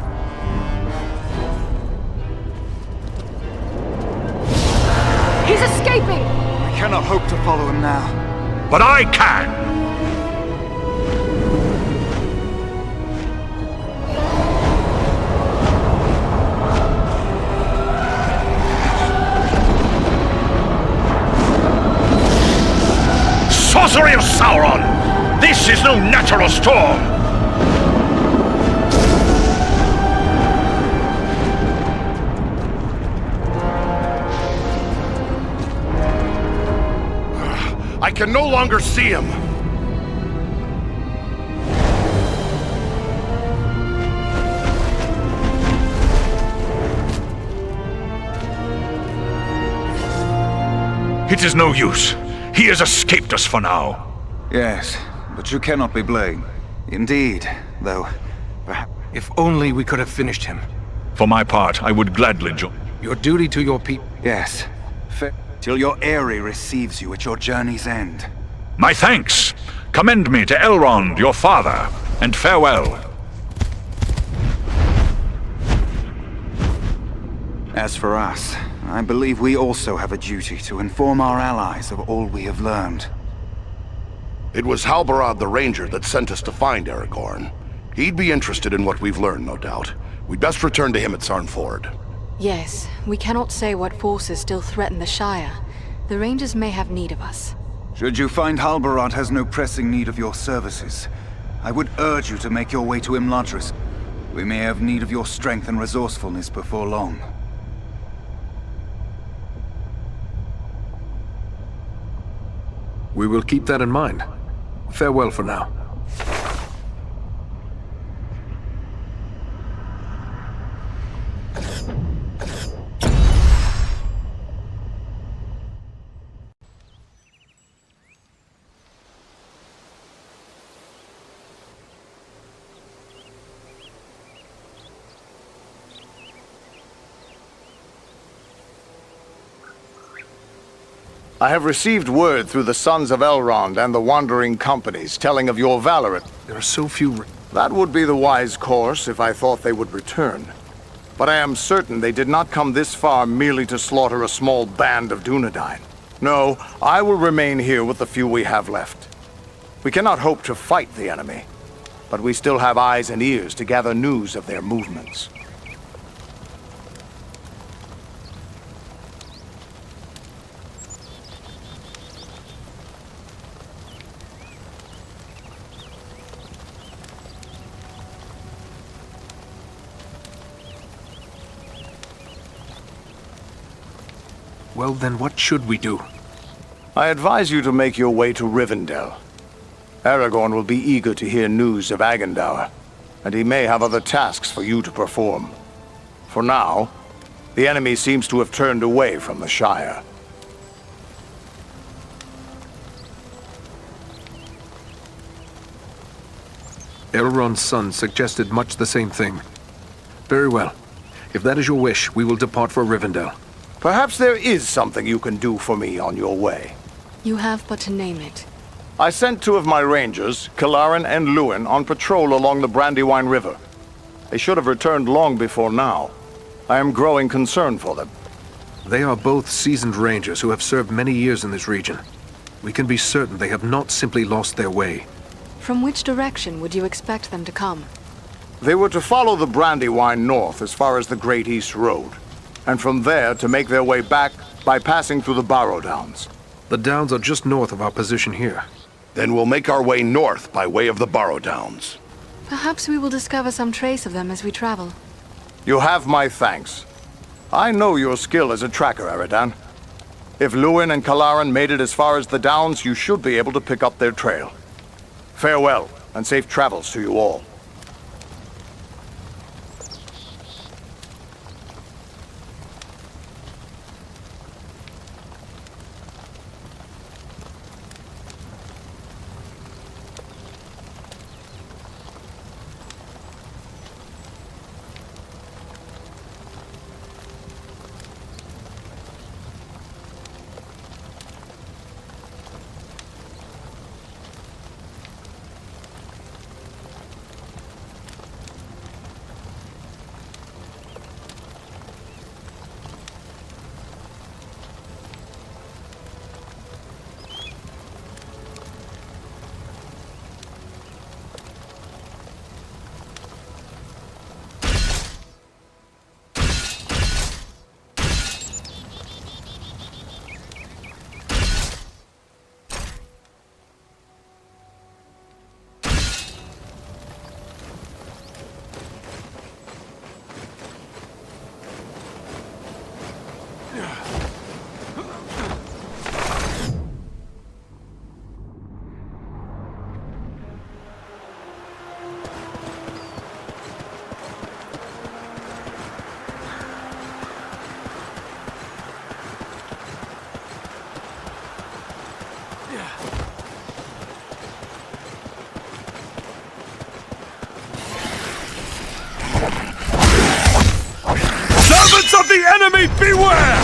He's escaping! We cannot hope to follow him now. But I can! Sorcery of Sauron! This is no natural storm! I can no longer see him. It is no use. He has escaped us for now. Yes, but you cannot be blamed. Indeed, though, perhaps... If only we could have finished him. For my part, I would gladly join. Your duty to your people. Yes, till your Eyrie receives you at your journey's end. My thanks. Commend me to Elrond, your father, and farewell. As for us, I believe we also have a duty to inform our allies of all we have learned. It was Halbarad the Ranger that sent us to find Aragorn. He'd be interested in what we've learned, no doubt. We'd best return to him at Sarnford. Yes, we cannot say what forces still threaten the Shire. The Rangers may have need of us. Should you find Halbarad has no pressing need of your services, I would urge you to make your way to Imladris. We may have need of your strength and resourcefulness before long. We will keep that in mind. Farewell for now. I have received word through the Sons of Elrond and the Wandering Companies telling of your valor. There are so few... That would be the wise course if I thought they would return. But I am certain they did not come this far merely to slaughter a small band of Dunedain. No, I will remain here with the few we have left. We cannot hope to fight the enemy, but we still have eyes and ears to gather news of their movements. Well, then what should we do? I advise you to make your way to Rivendell. Aragorn will be eager to hear news of Agendaur, and he may have other tasks for you to perform. For now, the enemy seems to have turned away from the Shire. Elrond's son suggested much the same thing. Very well. If that is your wish, we will depart for Rivendell. Perhaps there is something you can do for me on your way. You have but to name it. I sent two of my rangers, Kilaran and Luin, on patrol along the Brandywine River. They should have returned long before now. I am growing concerned for them. They are both seasoned rangers who have served many years in this region. We can be certain they have not simply lost their way. From which direction would you expect them to come? They were to follow the Brandywine north as far as the Great East Road, and from there to make their way back by passing through the Barrow Downs. The Downs are just north of our position here. Then we'll make our way north by way of the Barrow Downs. Perhaps we will discover some trace of them as we travel. You have my thanks. I know your skill as a tracker, Eridan. If Lewin and Kalaran made it as far as the Downs, you should be able to pick up their trail. Farewell, and safe travels to you all. Servants of the enemy, beware!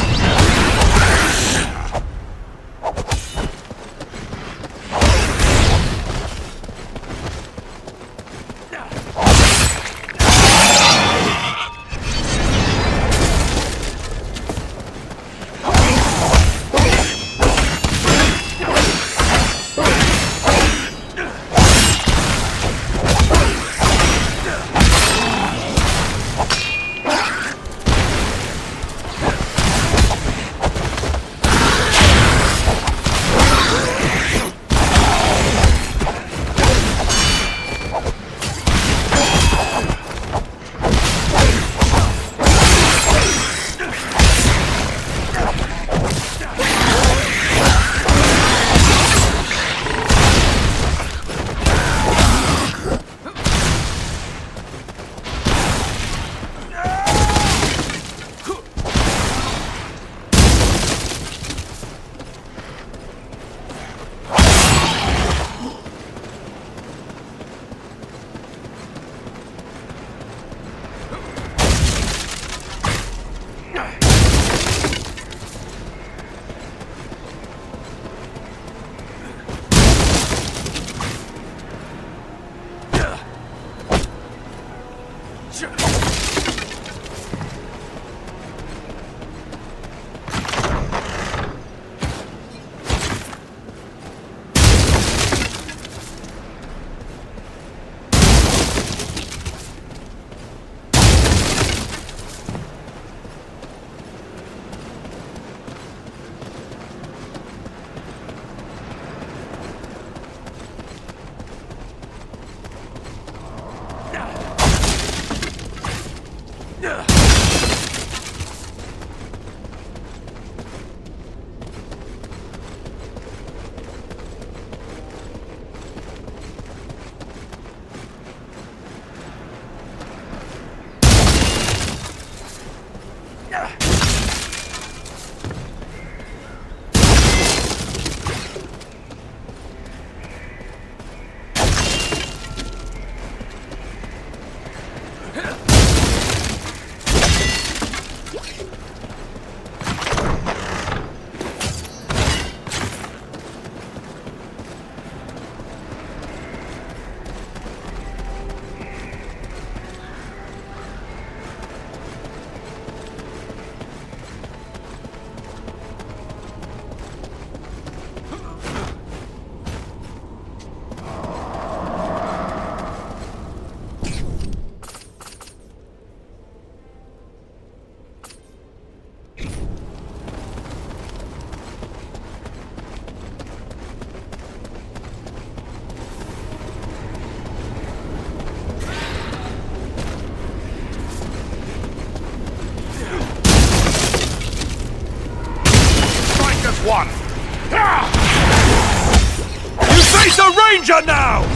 You face a ranger now!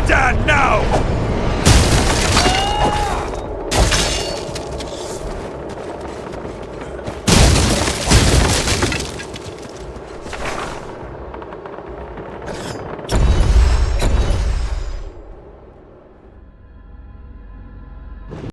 stand now!